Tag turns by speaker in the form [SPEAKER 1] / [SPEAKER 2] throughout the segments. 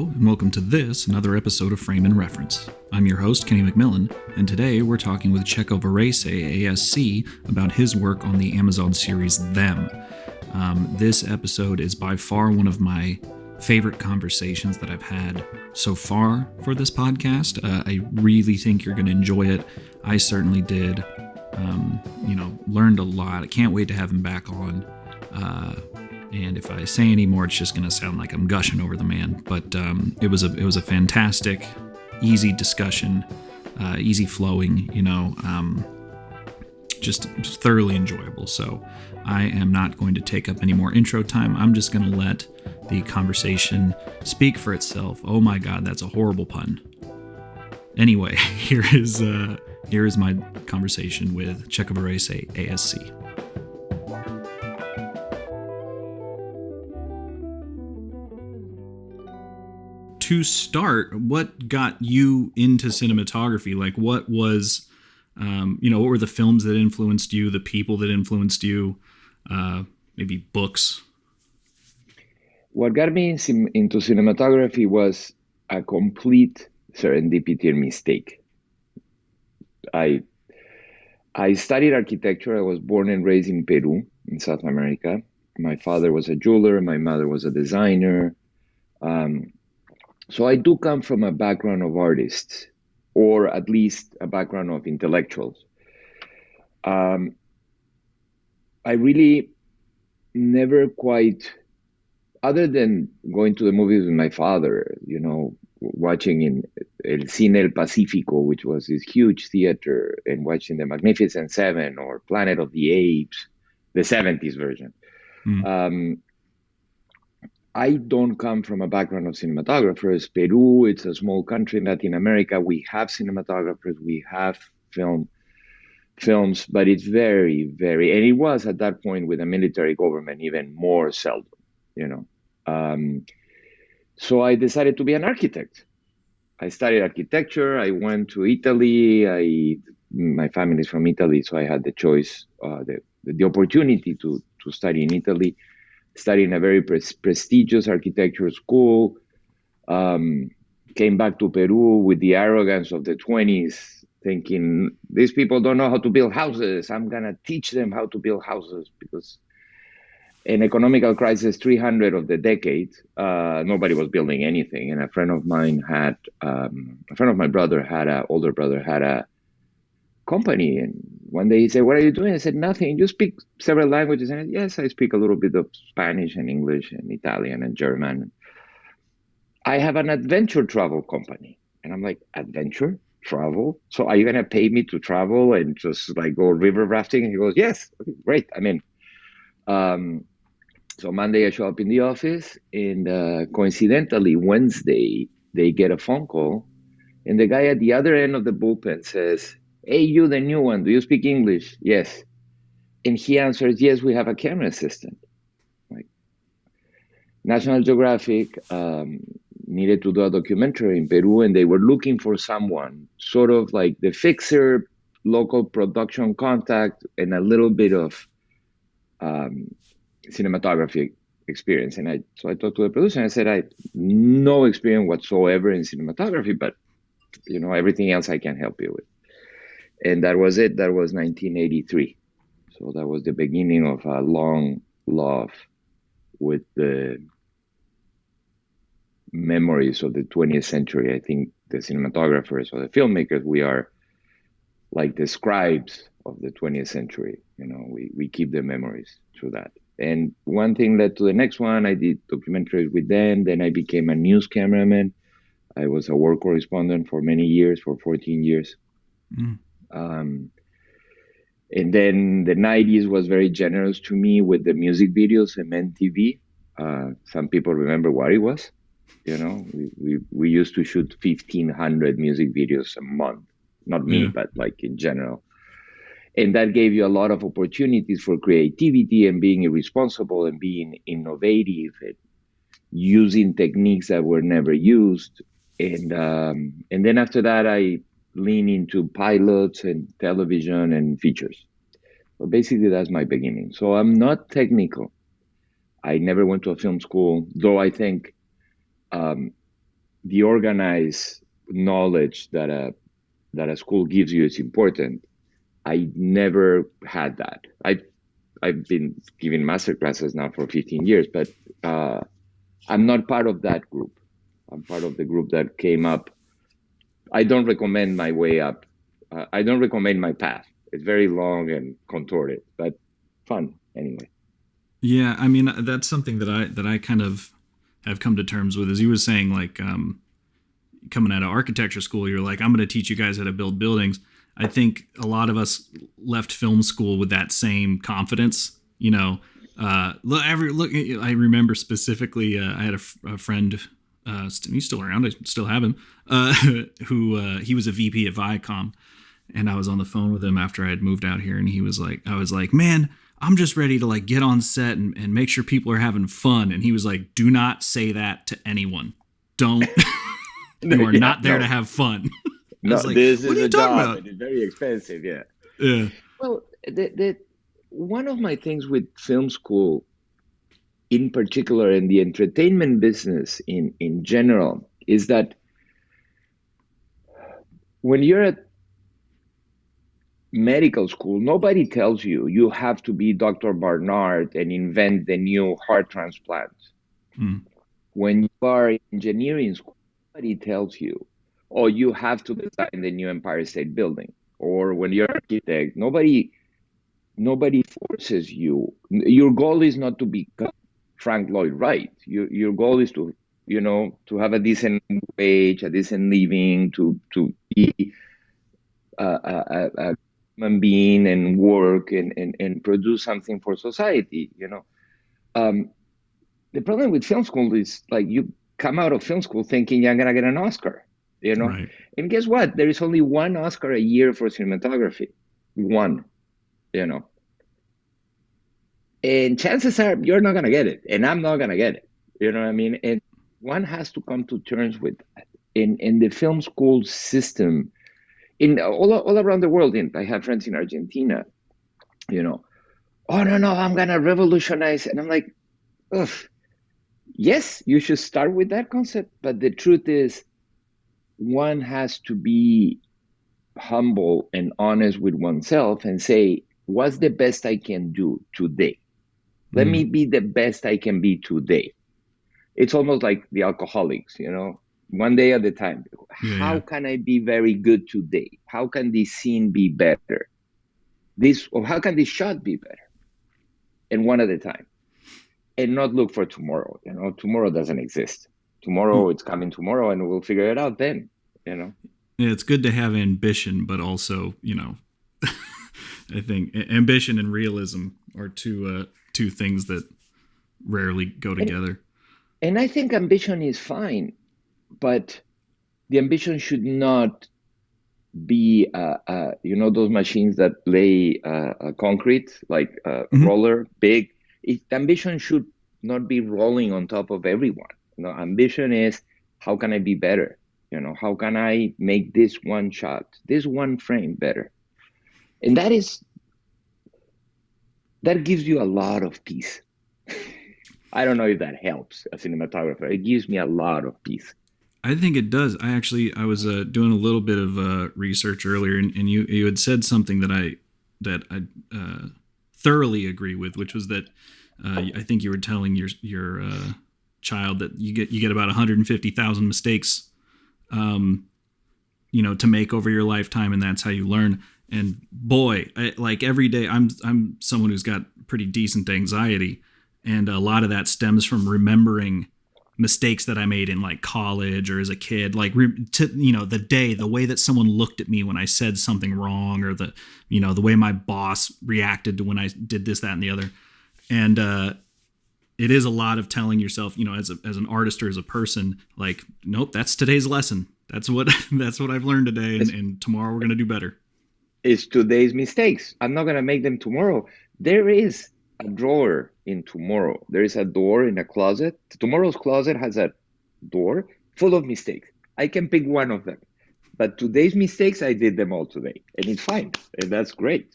[SPEAKER 1] Hello, and welcome to another episode of Frame and Reference. I'm your host, Kenny McMillan, and today we're talking with Checco Varese, ASC, about his work on the Amazon series Them. This episode is by far one of my favorite conversations that I've had so far for this podcast. I really think you're going to enjoy it. I certainly did. Learned a lot. I can't wait to have him back on. And if I say any more, it's just going to sound like I'm gushing over the man. But it was a fantastic, easy discussion, easy flowing, just thoroughly enjoyable. So I am not going to take up any more intro time. I'm just going to let the conversation speak for itself. Oh my God, that's a horrible pun. Anyway, here is my conversation with Checco Varese, ASC. To start, what got you into cinematography? Like, what was, what were the films that influenced you, the people that influenced you, maybe books?
[SPEAKER 2] What got me into cinematography was a complete serendipity and mistake. I studied architecture. I was born and raised in Peru, in South America. My father was a jeweler. My mother was a designer. So I do come from a background of artists, or at least a background of intellectuals. I really never quite, other than going to the movies with my father, watching in El Cine El Pacifico, which was this huge theater, and watching The Magnificent Seven or Planet of the Apes, the 70s version. I don't come from a background of cinematographers. Peru, it's a small country in Latin America. We have cinematographers, we have films, but it's very, very, and it was at that point with a military government even more seldom, So I decided to be an architect. I studied architecture. I went to Italy. My family is from Italy, so I had the choice, the opportunity to study in Italy. Studied in a very prestigious architecture school, came back to Peru with the arrogance of the 20s, thinking, these people don't know how to build houses. I'm going to teach them how to build houses, because in economical crisis 300 of the decade, nobody was building anything. And a friend of my older brother had a company, and one day he said, "What are you doing?" I said, "Nothing. You speak several languages?" And I said, "Yes, I speak a little bit of Spanish and English and Italian and German. I have an adventure travel company." And I'm like, "Adventure travel? So are you going to pay me to travel and just like go river rafting?" And he goes, "Yes." Okay, great. I'm in. So Monday I show up in the office, and coincidentally Wednesday they get a phone call, and the guy at the other end of the bullpen says, "Hey, you, the new one, do you speak English?" "Yes." And he answers, "Yes, we have a camera assistant." Like, National Geographic needed to do a documentary in Peru, and they were looking for someone, sort of like the fixer, local production contact, and a little bit of cinematography experience. And so I talked to the producer, and I said, "I have no experience whatsoever in cinematography, but everything else I can help you with." And that was it. That was 1983. So that was the beginning of a long love with the memories of the 20th century. I think the cinematographers or the filmmakers, we are like the scribes of the 20th century. We keep the memories through that. And one thing led to the next one. I did documentaries with them. Then I became a news cameraman. I was a war correspondent for many years, for 14 years. And then the 90s was very generous to me with the music videos and MTV. Some people remember what it was. We used to shoot 1,500 music videos a month. Not me, but like in general. And that gave you a lot of opportunities for creativity and being irresponsible and being innovative and using techniques that were never used. And then after that, I lean into pilots and television and features. So basically, that's my beginning. So I'm not technical. I never went to a film school, though I think the organized knowledge that a school gives you is important. I never had that. I've been giving master classes now for 15 years, but I'm not part of that group. I'm part of the group that came up. I don't recommend my way up. I don't recommend my path. It's very long and contorted, but fun anyway.
[SPEAKER 1] Yeah, I mean that's something that I kind of have come to terms with. As you was saying, like coming out of architecture school, you're like, I'm going to teach you guys how to build buildings. I think a lot of us left film school with that same confidence. You know, look. I remember specifically, I had a friend. He's still around. I still have him. Who he was a VP at Viacom, and I was on the phone with him after I had moved out here, and he was like, I was like, man, I'm just ready to like get on set and make sure people are having fun. And he was like, do not say that to anyone. Don't. You are
[SPEAKER 2] Yeah,
[SPEAKER 1] not there
[SPEAKER 2] no,
[SPEAKER 1] to have fun. I
[SPEAKER 2] no.
[SPEAKER 1] was like,
[SPEAKER 2] This
[SPEAKER 1] what
[SPEAKER 2] is
[SPEAKER 1] are you
[SPEAKER 2] a
[SPEAKER 1] talking
[SPEAKER 2] job,
[SPEAKER 1] about?
[SPEAKER 2] and it's very expensive. Yeah.
[SPEAKER 1] Yeah.
[SPEAKER 2] Well, the one of my things with film school, in particular, in the entertainment business in general, is that when you're at medical school, nobody tells you you have to be Dr. Barnard and invent the new heart transplant.
[SPEAKER 1] Mm.
[SPEAKER 2] When you are in engineering school, nobody tells you, oh, you have to design the new Empire State Building. Or when you're an architect, nobody forces you. Your goal is not to become Frank Lloyd Wright. Your goal is to, to have a decent wage, a decent living, to be a human being and work and produce something for society. Um, the problem with film school is like you come out of film school thinking you're gonna get an Oscar, you know.
[SPEAKER 1] Right.
[SPEAKER 2] And guess what? There is only one Oscar a year for cinematography. One, you know. And chances are you're not gonna get it, and I'm not gonna get it. You know what I mean? And one has to come to terms with that. In the film school system, in all around the world, I have friends in Argentina, you know. Oh no, I'm gonna revolutionize. And I'm like, ugh, yes, you should start with that concept, but the truth is one has to be humble and honest with oneself and say, what's the best I can do today? Let
[SPEAKER 1] Mm.
[SPEAKER 2] me be the best I can be today. It's almost like the alcoholics, one day at a time.
[SPEAKER 1] Yeah.
[SPEAKER 2] How
[SPEAKER 1] Yeah.
[SPEAKER 2] can I be very good today? How can this scene be better? Or how can this shot be better? And one at a time. And not look for tomorrow. Tomorrow doesn't exist.
[SPEAKER 1] Y-
[SPEAKER 2] Tomorrow, it's coming tomorrow, and we'll figure it out then.
[SPEAKER 1] Yeah. It's good to have ambition, but also, I think ambition and realism are two things that rarely go
[SPEAKER 2] And
[SPEAKER 1] together.
[SPEAKER 2] and I think ambition is fine, but the ambition should not be those machines that lay concrete like a
[SPEAKER 1] Hmm.
[SPEAKER 2] roller big. Ambition should not be rolling on top of everyone. Ambition is, how can I be better? How can I make this one shot, this one frame better? And that gives you a lot of peace. I don't know if that helps a cinematographer. It gives me a lot of peace.
[SPEAKER 1] I think it does. I was doing a little bit of research earlier, and you had said something that I thoroughly agree with, which was that I think you were telling your child that you get about 150,000 mistakes, um, to make over your lifetime, and that's how you learn. And boy, like every day, I'm someone who's got pretty decent anxiety, and a lot of that stems from remembering mistakes that I made in like college or as a kid, like the way that someone looked at me when I said something wrong, or the way my boss reacted to when I did this, that, and the other. And it is a lot of telling yourself, as an artist or as a person, like, nope, that's today's lesson. That's what that's what I've learned today, and,
[SPEAKER 2] It's,
[SPEAKER 1] and tomorrow we're gonna do better.
[SPEAKER 2] it's today's mistakes. I'm not going to make them tomorrow. There is a drawer in tomorrow. There is a door in a closet. Tomorrow's closet has a door full of mistakes. I can pick one of them. But today's mistakes, I did them all today. And it's fine. And that's great.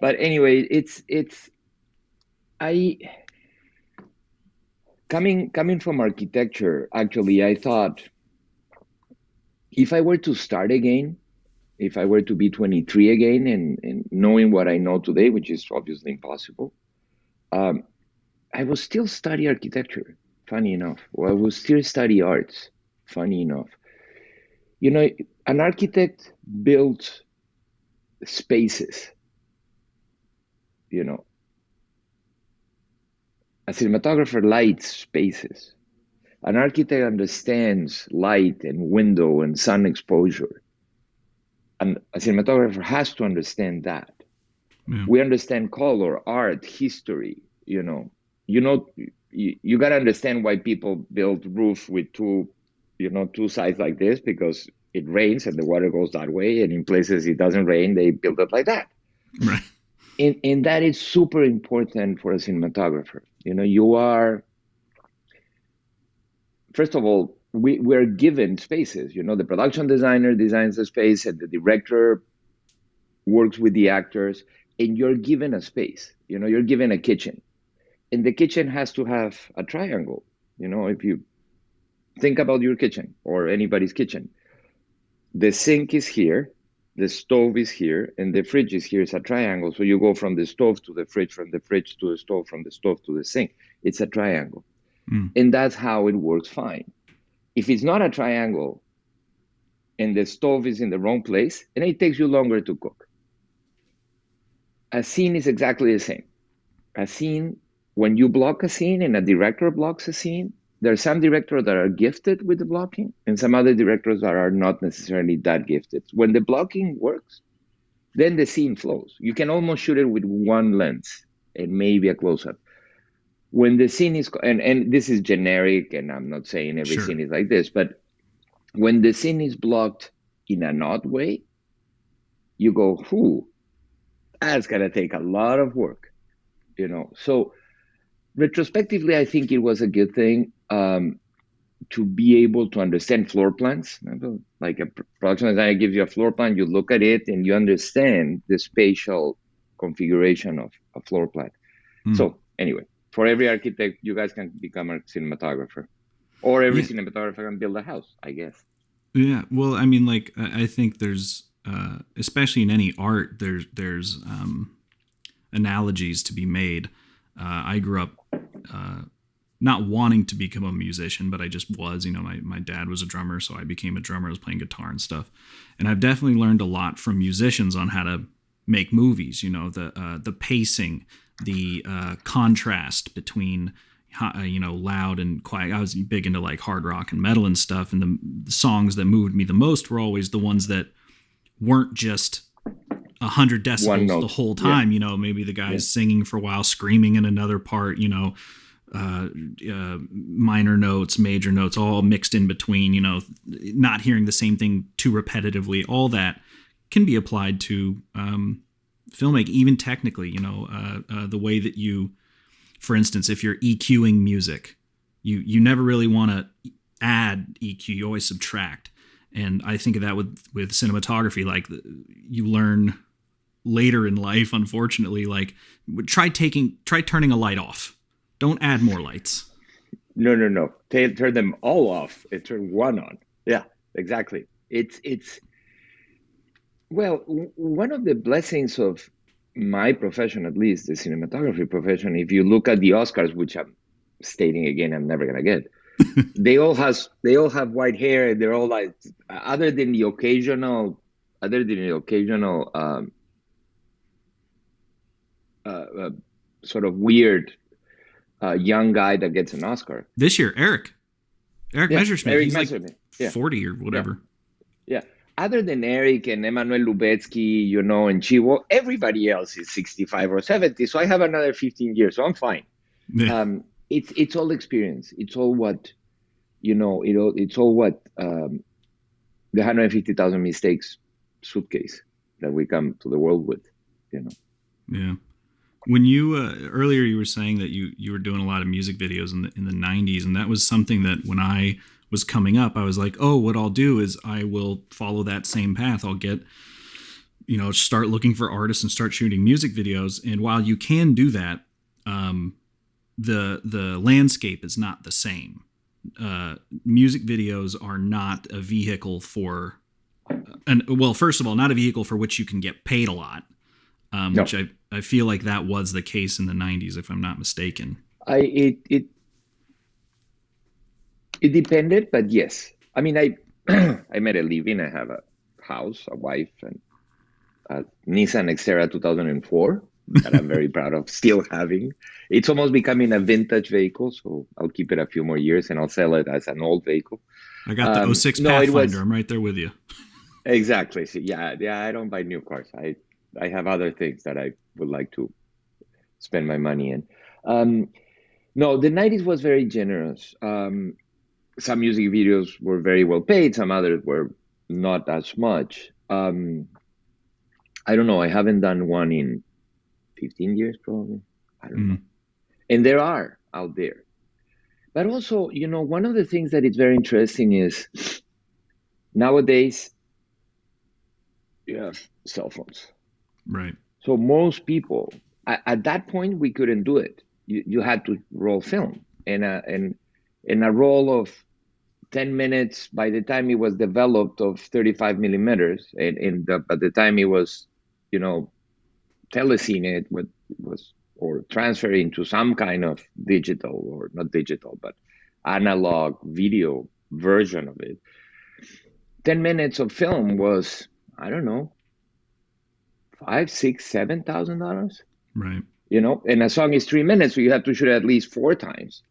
[SPEAKER 2] But anyway, I Coming from architecture, actually, I thought if I were to start again, if I were to be 23 again and knowing what I know today, which is obviously impossible, um, I would still study architecture, funny enough, or I would still study arts, funny enough. You know, an architect built spaces, you know, a cinematographer lights spaces. An architect understands light and window and sun exposure. And a cinematographer has to understand that.
[SPEAKER 1] Yeah.
[SPEAKER 2] We understand color, art, history, you know, you got to understand why people build roofs with two sides like this, because it rains and the water goes that way. And in places it doesn't rain, they build it like that.
[SPEAKER 1] Right.
[SPEAKER 2] And that is super important for a cinematographer. You are, first of all, we're given spaces. The production designer designs the space and the director works with the actors, and you're given a space. You're given a kitchen, and the kitchen has to have a triangle. If you think about your kitchen or anybody's kitchen, the sink is here, the stove is here, and the fridge is here. It's a triangle. So you go from the stove to the fridge, from the fridge to the stove, from the stove to the sink. It's a triangle.
[SPEAKER 1] Mm.
[SPEAKER 2] And that's how it works fine. If it's not a triangle and the stove is in the wrong place, and it takes you longer to cook. A scene is exactly the same. A scene, when you block a scene and a director blocks a scene, there are some directors that are gifted with the blocking and some other directors that are not necessarily that gifted. When the blocking works, then the scene flows. You can almost shoot it with one lens and maybe a close-up. When the scene is, and this is generic, and I'm not saying every scene is like this, but when the scene is blocked in an odd way, you go, that's going to take a lot of work, So retrospectively, I think it was a good thing to be able to understand floor plans. Like a production designer gives you a floor plan, you look at it, and you understand the spatial configuration of a floor plan.
[SPEAKER 1] Mm.
[SPEAKER 2] So anyway, for every architect, you guys can become a cinematographer, or every cinematographer can build a house, I guess.
[SPEAKER 1] Yeah. Well, I mean, like, I think there's, especially in any art, there's analogies to be made. I grew up not wanting to become a musician, but I just was. My dad was a drummer, so I became a drummer. I was playing guitar and stuff, and I've definitely learned a lot from musicians on how to make movies. The pacing, the contrast between loud and quiet. I was big into like hard rock and metal and stuff, and the songs that moved me the most were always the ones that weren't just 100 decibels the whole time. Maybe the guy's singing for a while, screaming in another part, minor notes, major notes, all mixed in between, not hearing the same thing too repetitively. All that can be applied to filmmaking, even technically, the way that you, for instance, if you're EQing music, you never really want to add EQ, you always subtract. And I think of that with cinematography, like you learn later in life, unfortunately, like try turning a light off. Don't add more lights.
[SPEAKER 2] No. Turn them all off and turn one on. Yeah, exactly. Well, one of the blessings of my profession, at least the cinematography profession, if you look at the Oscars, which I'm stating again, I'm never gonna get, they all have white hair. They're all like, other than the occasional sort of weird young guy that gets an Oscar.
[SPEAKER 1] This year, Eric Messerschmidt, he's
[SPEAKER 2] Messerschmidt.
[SPEAKER 1] Like 40 or whatever.
[SPEAKER 2] Yeah. Other than Eric and Emmanuel Lubezki, and Chivo, everybody else is 65 or 70. So I have another 15 years, so I'm fine.
[SPEAKER 1] Yeah.
[SPEAKER 2] It's all experience. It's all what, it's all what the 150,000 mistakes suitcase that we come to the world with,
[SPEAKER 1] Yeah. When you earlier you were saying that you were doing a lot of music videos in the 90s, and that was something that when I was coming up, I was like, oh, what I'll do is I will follow that same path. I'll get, start looking for artists and start shooting music videos. And while you can do that, the landscape is not the same. Music videos are not a vehicle for, and well, first of all, not a vehicle for which you can get paid a lot,
[SPEAKER 2] No,
[SPEAKER 1] which I feel like that was the case in the 90s, if I'm not mistaken.
[SPEAKER 2] It depended, but yes. I mean, I I made a living. I have a house, a wife, and a Nissan Xterra 2004 that I'm very proud of still having. It's almost becoming a vintage vehicle, so I'll keep it a few more years and I'll sell it as an old vehicle.
[SPEAKER 1] I got the '06
[SPEAKER 2] No, it
[SPEAKER 1] Pathfinder.
[SPEAKER 2] was
[SPEAKER 1] I'm right there with you.
[SPEAKER 2] exactly. So yeah. I don't buy new cars. I have other things that I would like to spend my money in. Um, no, the 90s was very generous. Some music videos were very well paid. Some others were not as much. I don't know. I haven't done one in 15 years, probably. I don't know. And there are out there. But also, one of the things that is very interesting is nowadays you have cell phones.
[SPEAKER 1] Right.
[SPEAKER 2] So most people, at that point, we couldn't do it. You had to roll film, and a roll of 10 minutes by the time it was developed of 35 millimeters, and by the time it was, telecine, it was or transferred into some kind of digital, or not digital, but analog video version of it. 10 minutes of film was, I don't know, five, six, $7,000.
[SPEAKER 1] Right.
[SPEAKER 2] And a song is 3 minutes, so you have to shoot it at least 4 times,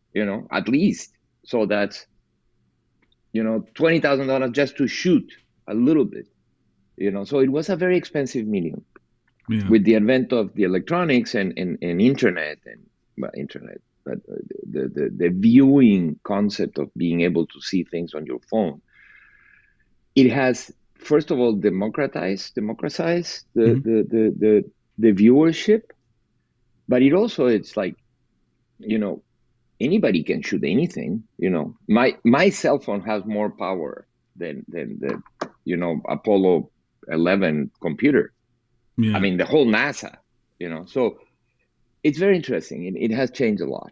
[SPEAKER 2] at least. So that's, $20,000 just to shoot a little bit, So it was a very expensive medium.
[SPEAKER 1] Yeah.
[SPEAKER 2] With the advent of the electronics and internet, but the viewing concept of being able to see things on your phone, it has, first of all, democratized the viewership, but it's like, anybody can shoot anything. My cell phone has more power than the Apollo 11 computer.
[SPEAKER 1] Yeah.
[SPEAKER 2] I mean, the whole NASA, so it's very interesting. It has changed a lot.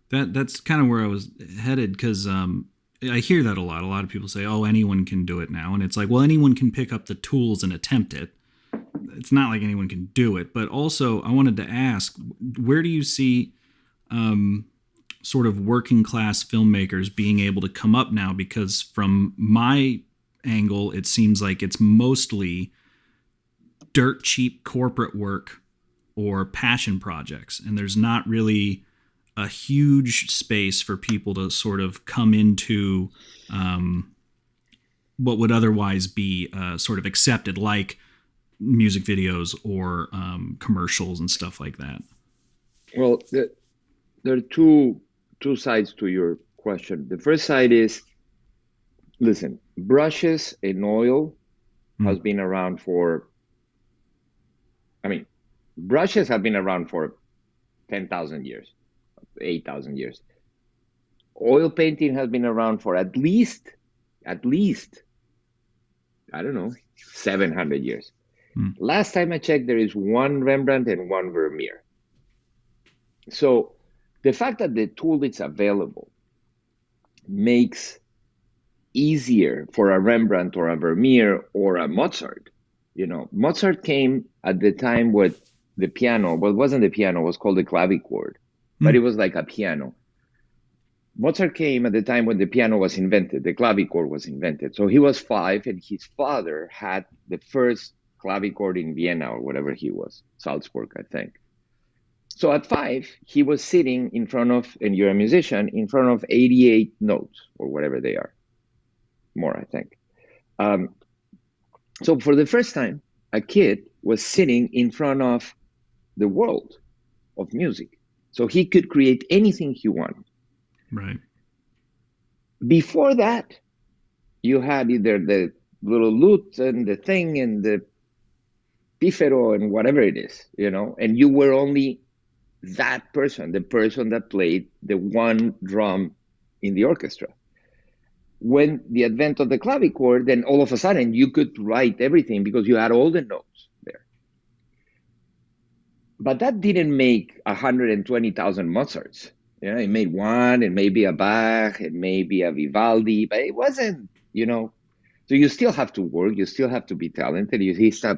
[SPEAKER 1] That's kind of where I was headed, because I hear that a lot. A lot of people say, "Oh, anyone can do it now," and it's like, well, anyone can pick up the tools and attempt it. It's not like anyone can do it. But also, I wanted to ask, where do you see sort of working class filmmakers being able to come up now? Because from my angle, it seems like it's mostly dirt cheap corporate work or passion projects, and there's not really a huge space for people to sort of come into what would otherwise be sort of accepted, like music videos or commercials and stuff like that.
[SPEAKER 2] Well, there are two sides to your question. The first side is, listen, brushes and oil has been around for, brushes have been around for 10,000 years, 8,000 years. Oil painting has been around for at least, I don't know, 700 years. Last time I checked, there is one Rembrandt and one Vermeer. So the fact that the tool is available makes easier for a Rembrandt or a Vermeer or a Mozart. Mozart came at the time with the piano. Well, it wasn't the piano, it was called the clavichord, but it was like a piano. Mozart came at the time when the piano was invented, the clavichord was invented. So he was 5, and his father had the first clavichord in Vienna, or whatever he was, Salzburg, I think. So at 5, he was sitting in front of, and you're a musician, in front of 88 notes, or whatever they are. More, I think. So for the first time, a kid was sitting in front of the world of music. So he could create anything he wanted.
[SPEAKER 1] Right.
[SPEAKER 2] Before that, you had either the little lute and the thing and the pífero and whatever it is, and you were only that person, the person that played the one drum in the orchestra. When the advent of the clavichord, then all of a sudden you could write everything because you had all the notes there. But that didn't make 120,000 Mozarts. You know, it made one, it may be a Bach, it may be a Vivaldi, but it wasn't, you know. So you still have to work, you still have to be talented,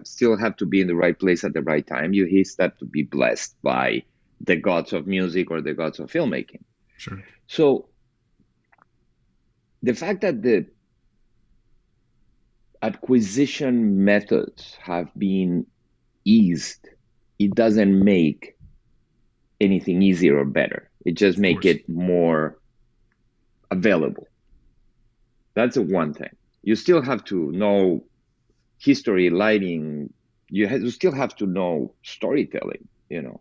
[SPEAKER 2] still have to be in the right place at the right time. You still have to be blessed by the gods of music or the gods of filmmaking.
[SPEAKER 1] Sure.
[SPEAKER 2] So the fact that the acquisition methods have been eased, it doesn't make anything easier or better. It just
[SPEAKER 1] Of
[SPEAKER 2] make
[SPEAKER 1] course.
[SPEAKER 2] it more available. That's the one thing. You still have to know history, lighting. You still have to know storytelling. You know,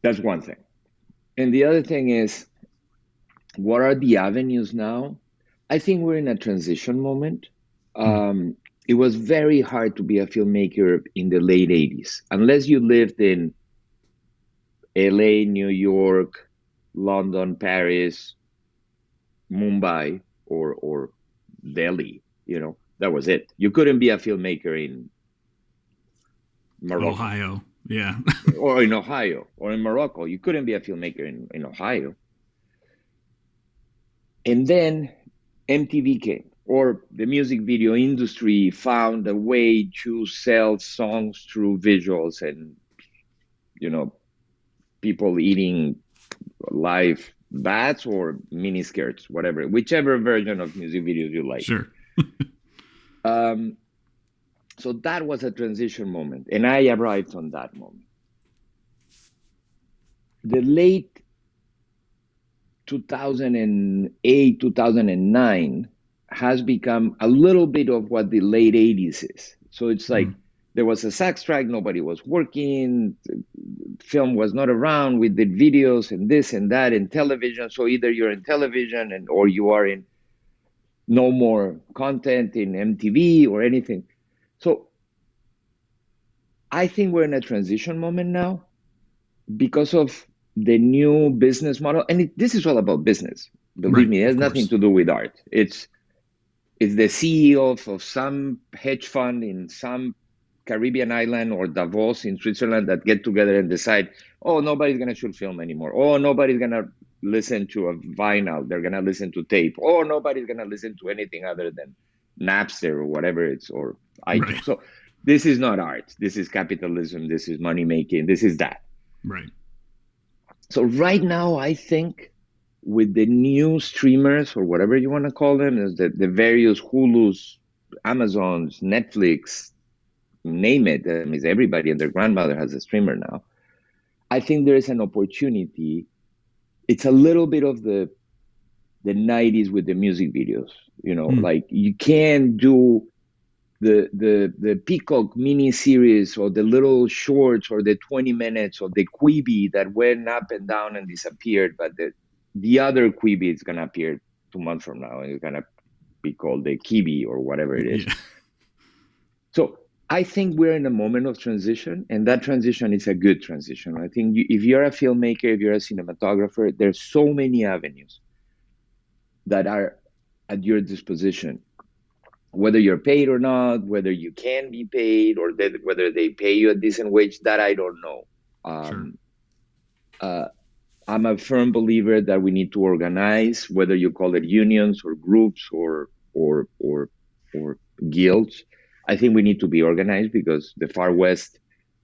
[SPEAKER 2] that's one thing. And the other thing is, what are the avenues now? I think we're in a transition moment.
[SPEAKER 1] Hmm.
[SPEAKER 2] It was very hard to be a filmmaker in the late 80s, unless you lived in LA, New York, London, Paris, Mumbai, or Delhi. You know, that was it. You couldn't be a filmmaker in Morocco
[SPEAKER 1] Ohio. Yeah.
[SPEAKER 2] or in Ohio or in Morocco. You couldn't be a filmmaker in Ohio. And then MTV came, or the music video industry found a way to sell songs through visuals and, you know, people eating live bats or mini skirts, whatever, whichever version of music videos you like.
[SPEAKER 1] Sure.
[SPEAKER 2] Um, so that was a transition moment, and I arrived on that moment. The late 2008, 2009 has become a little bit of what the late 80s is. So it's like
[SPEAKER 1] Hmm.
[SPEAKER 2] there was a SAG strike, nobody was working, film was not around, we did videos and this and that in television. So either you're in television or you are in no more content in MTV or anything. So I think we're in a transition moment now because of the new business model. And this is all about business. Believe
[SPEAKER 1] Right.
[SPEAKER 2] me, it has
[SPEAKER 1] Of
[SPEAKER 2] nothing
[SPEAKER 1] course.
[SPEAKER 2] to do with art. It's the CEO of some hedge fund in some Caribbean island or Davos in Switzerland that get together and decide, oh, nobody's going to shoot film anymore. Oh, nobody's going to listen to a vinyl. They're going to listen to tape. Oh, nobody's going to listen to anything other than Napster or whatever it's, or
[SPEAKER 1] Right.
[SPEAKER 2] iTunes. So this is not art. This is capitalism. This is money making. This is that.
[SPEAKER 1] Right.
[SPEAKER 2] So right now, I think with the new streamers or whatever you want to call them, is the various Hulu's, Amazons, Netflix, name it. I mean, everybody and their grandmother has a streamer now. I think there is an opportunity. It's a little bit of the 90s with the music videos. You know,
[SPEAKER 1] Hmm.
[SPEAKER 2] like you can do the Peacock mini series or the little shorts or the 20 minutes or the Quibi that went up and down and disappeared, but the other Quibi is gonna appear 2 months from now and it's gonna be called the Kibi or whatever it is.
[SPEAKER 1] Yeah.
[SPEAKER 2] So I think we're in a moment of transition, and that transition is a good transition. I think if you're a filmmaker, if you're a cinematographer, there's so many avenues that are at your disposition, whether you're paid or not, whether you can be paid, or whether they pay you a decent wage, that I don't know.
[SPEAKER 1] Sure.
[SPEAKER 2] Um, uh, I'm a firm believer that we need to organize, whether you call it unions or groups or guilds. I think we need to be organized because the Far West,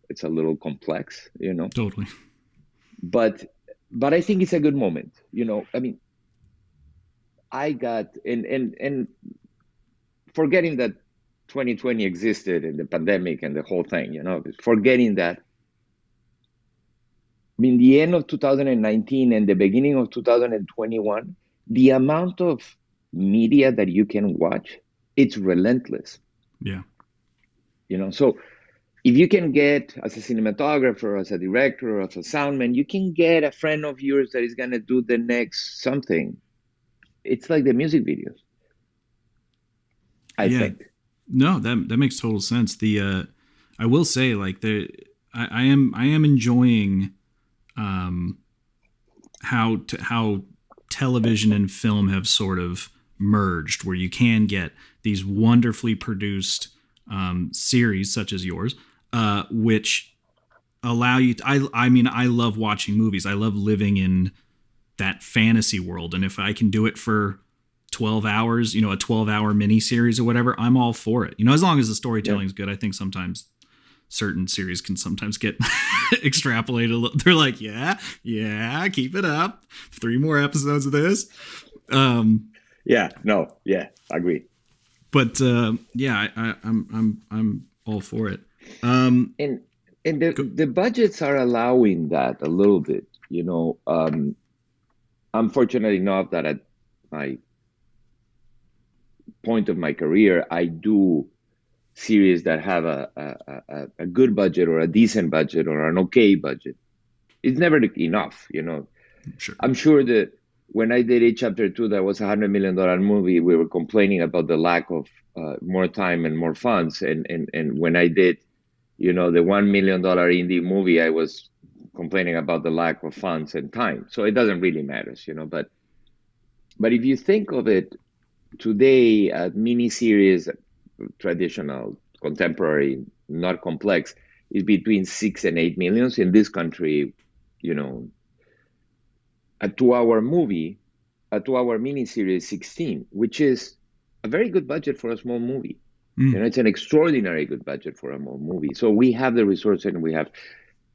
[SPEAKER 2] it's a little complex, you know.
[SPEAKER 1] Totally.
[SPEAKER 2] But but I think it's a good moment, you know. I mean, I got and forgetting that 2020 existed and the pandemic and the whole thing, you know, forgetting that. I mean, the end of 2019 and the beginning of 2021, the amount of media that you can watch, it's relentless,
[SPEAKER 1] Yeah.
[SPEAKER 2] you know. So if you can get as a cinematographer, as a director, as a soundman, you can get a friend of yours that is gonna do the next something. It's like the music videos, I
[SPEAKER 1] Yeah.
[SPEAKER 2] think.
[SPEAKER 1] No, that makes total sense. I will say, like, I am enjoying um how television and film have sort of merged, where you can get these wonderfully produced series such as yours, which allow you to, I mean, I love watching movies. I love living in that fantasy world. And if I can do it for 12 hours, a 12-hour miniseries or whatever, I'm all for it. As long as the
[SPEAKER 2] Yeah.
[SPEAKER 1] storytelling is good. I think sometimes certain series can sometimes get extrapolated a little. They're like, yeah, keep it up. 3 more episodes of this.
[SPEAKER 2] Yeah. No. Yeah. Agree.
[SPEAKER 1] But yeah, I'm all for it. Um,
[SPEAKER 2] And and the
[SPEAKER 1] go,
[SPEAKER 2] the budgets are allowing that a little bit. I'm fortunate enough that at my point of my career, I do series that have a good budget or a decent budget or an okay budget. It's never enough.
[SPEAKER 1] sure.
[SPEAKER 2] I'm sure that when I did it, Chapter Two, that was $100 million movie, we were complaining about the lack of more time and more funds. And when I did, the $1 million indie movie, I was complaining about the lack of funds and time. So it doesn't really matter. But if you think of it today, a miniseries, traditional, contemporary, not complex, is between 6 and 8 millions. In this country, you know, a 2 hour movie, a 2 hour miniseries, 16, which is a very good budget for a small movie.
[SPEAKER 1] Mm,
[SPEAKER 2] It's an extraordinary good budget for a small movie. So we have the resources, and we have,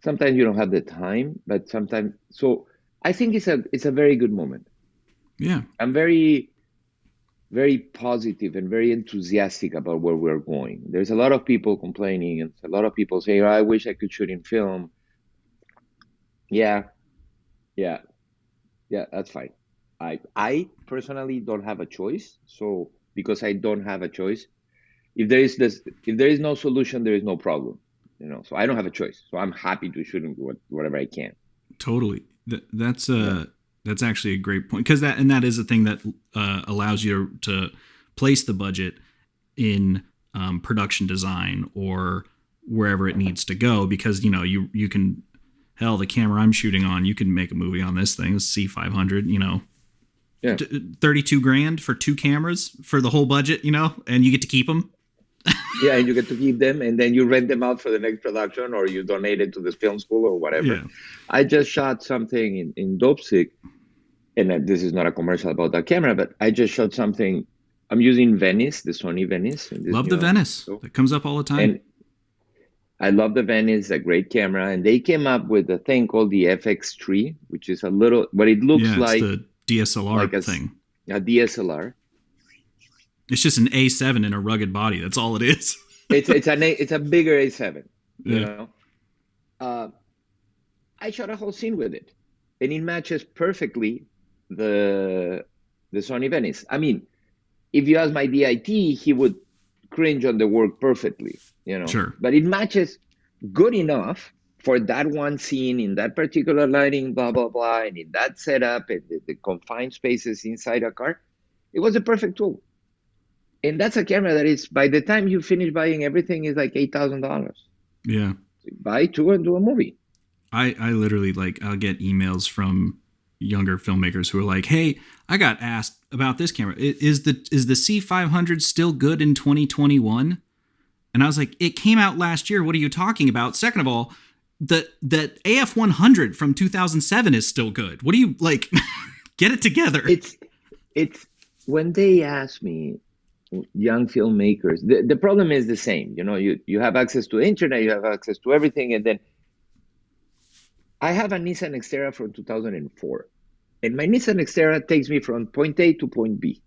[SPEAKER 2] sometimes you don't have the time, but sometimes, so I think it's a very good moment.
[SPEAKER 1] yeah,
[SPEAKER 2] I'm very, very positive and very enthusiastic about where we're going. There's a lot of people complaining, and a lot of people saying, "Oh, I wish I could shoot in film." Yeah, yeah, yeah, that's fine. I personally don't have a choice. So because I don't have a choice, if there is no solution, there is no problem. So I don't have a choice. So I'm happy to shoot whatever I can.
[SPEAKER 1] totally. That's
[SPEAKER 2] Yeah.
[SPEAKER 1] that's actually a great point, because that is a thing that allows you to place the budget in production design or wherever it needs to go, because you can, hell, the camera I'm shooting on, you can make a movie on this thing, this C500,
[SPEAKER 2] Yeah.
[SPEAKER 1] 32 grand for 2 cameras for the whole budget, and you get to keep them.
[SPEAKER 2] Yeah, and you get to keep them, and then you rent them out for the next production, or you donate it to the film school or whatever.
[SPEAKER 1] Yeah.
[SPEAKER 2] I just shot something in Dopesick, and this is not a commercial about that camera, but I just shot something. I'm using Venice, the Sony Venice, in this
[SPEAKER 1] Love the
[SPEAKER 2] new
[SPEAKER 1] Venice.
[SPEAKER 2] episode.
[SPEAKER 1] That comes up all the time.
[SPEAKER 2] And I love the Venice, a great camera. And they came up with a thing called the FX3, which is a little, what it looks
[SPEAKER 1] Yeah, it's the
[SPEAKER 2] like
[SPEAKER 1] DSLR thing.
[SPEAKER 2] a DSLR.
[SPEAKER 1] It's just an A7 in a rugged body. That's all it is.
[SPEAKER 2] It's a bigger A7. You
[SPEAKER 1] Yeah.
[SPEAKER 2] know, uh, I shot a whole scene with it, and it matches perfectly the Sony Venice. I mean, if you ask my DIT, he would cringe on the work perfectly.
[SPEAKER 1] Sure.
[SPEAKER 2] But it matches good enough for that one scene in that particular lighting, blah blah blah, and in that setup and the confined spaces inside a car. It was a perfect tool. And that's a camera that is, by the time you finish buying everything, is like $8,000.
[SPEAKER 1] Yeah.
[SPEAKER 2] So buy two and do a movie.
[SPEAKER 1] I literally, like, I'll get emails from younger filmmakers who are like, "Hey, I got asked about this camera. Is the C500 still good in 2021?" And I was like, "It came out last year. What are you talking about? Second of all, the AF100 from 2007 is still good. What do you like? Get it together."
[SPEAKER 2] It's when they ask me, young filmmakers, the problem is the same. You have access to the internet, you have access to everything, and then I have a Nissan Xterra from 2004, and my Nissan Xterra takes me from point A to point B.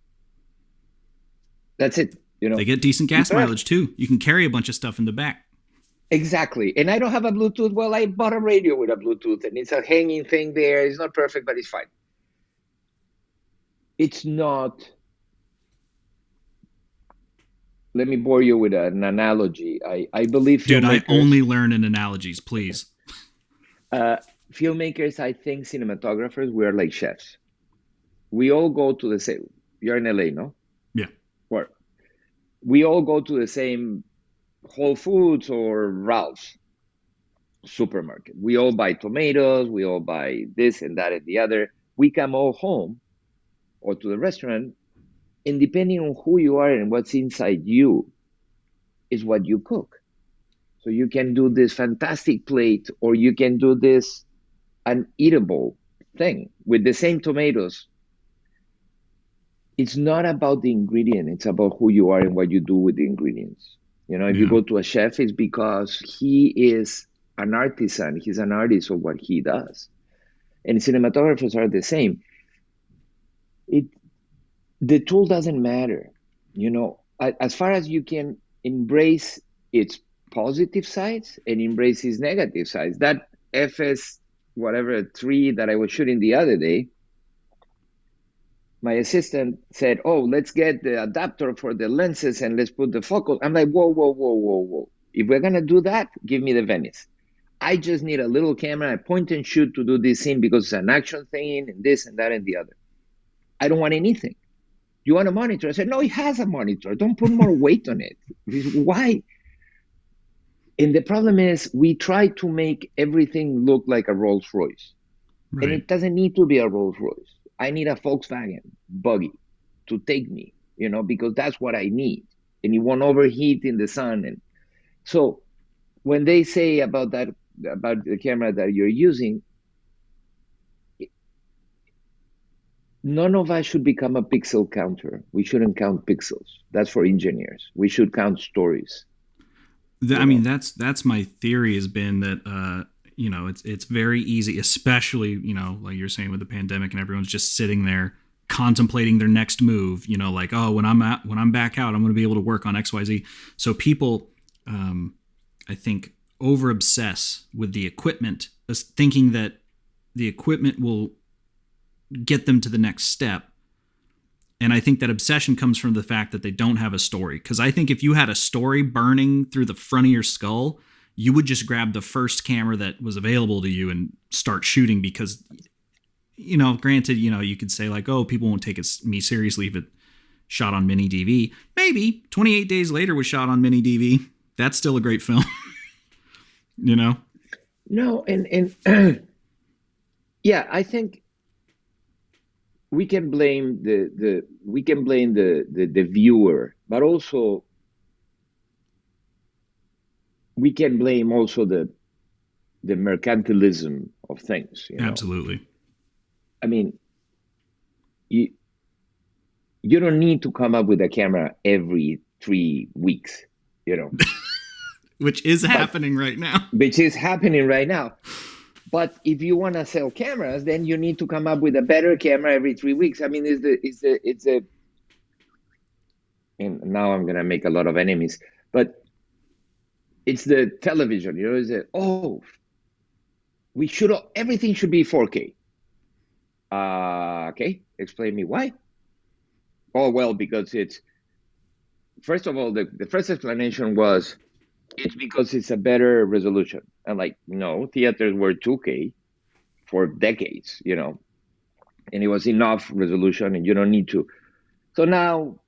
[SPEAKER 2] That's it.
[SPEAKER 1] They get decent
[SPEAKER 2] You
[SPEAKER 1] gas
[SPEAKER 2] don't have-
[SPEAKER 1] mileage too. You can carry a bunch of stuff in the back.
[SPEAKER 2] Exactly. And I don't have a Bluetooth. Well, I bought a radio with a Bluetooth, and it's a hanging thing there. It's not perfect, but it's fine. It's not. Let me bore you with an analogy. I believe
[SPEAKER 1] Dude, I
[SPEAKER 2] filmmakers,
[SPEAKER 1] only learn in analogies, please.
[SPEAKER 2] uh, filmmakers, I think cinematographers, we are like chefs. We all go to the same. You're in LA, no?
[SPEAKER 1] Yeah.
[SPEAKER 2] Where we all go to the same Whole Foods or Ralph's supermarket. We all buy tomatoes. We all buy this and that and the other. We come all home or to the restaurant, and depending on who you are and what's inside you, is what you cook. So you can do this fantastic plate, or you can do this uneatable thing with the same tomatoes. It's not about the ingredient, it's about who you are and what you do with the ingredients. If you
[SPEAKER 1] Yeah.
[SPEAKER 2] go to a chef, it's because he is an artisan, he's an artist of what he does. And cinematographers are the same. It The tool doesn't matter, as far as you can embrace its positive sides and embrace its negative sides. That FS whatever 3 that I was shooting the other day, my assistant said, "Oh, let's get the adapter for the lenses and let's put the focal." I'm like, whoa, whoa, whoa, whoa, whoa. If we're gonna do that, give me the Venice. I just need a little camera, a point and shoot to do this scene because it's an action thing and this and that and the other. I don't want anything. You want a monitor? I said, no, it has a monitor. Don't put more weight on it. Why? And the problem is we try to make everything look like a Rolls Royce. And
[SPEAKER 1] Right.
[SPEAKER 2] it doesn't need to be a Rolls Royce. I need a Volkswagen buggy to take me, because that's what I need. And it won't overheat in the sun. And so when they say about that, about the camera that you're using, none of us should become a pixel counter. We shouldn't count pixels. That's for engineers. We should count stories.
[SPEAKER 1] I mean, that's my theory has been that it's very easy, especially like you're saying with the pandemic and everyone's just sitting there contemplating their next move. Like, oh, when I'm back out, I'm going to be able to work on X Y Z. So people, I think, over obsess with the equipment, thinking that the equipment will get them to the next step. And I think that obsession comes from the fact that they don't have a story. Because I think if you had a story burning through the front of your skull, you would just grab the first camera that was available to you and start shooting. Because, granted, you could say like, oh, people won't take me seriously if it shot on mini DV. Maybe 28 Days Later was shot on mini DV. That's still a great film.
[SPEAKER 2] No, and yeah, I think we can blame the viewer, but also we can blame also the mercantilism of things.
[SPEAKER 1] Absolutely.
[SPEAKER 2] I mean, you don't need to come up with a camera every 3 weeks,
[SPEAKER 1] Which is happening right now.
[SPEAKER 2] Which is happening right now. But if you want to sell cameras, then you need to come up with a better camera every 3 weeks. I mean, and now I'm gonna make a lot of enemies, but it's the television. Everything should be 4K. Okay, explain me why. Oh well, because it's first of all the first explanation was it's because it's a better resolution. I'm like, no, theaters were 2K for decades, and it was enough resolution and you don't need to. So now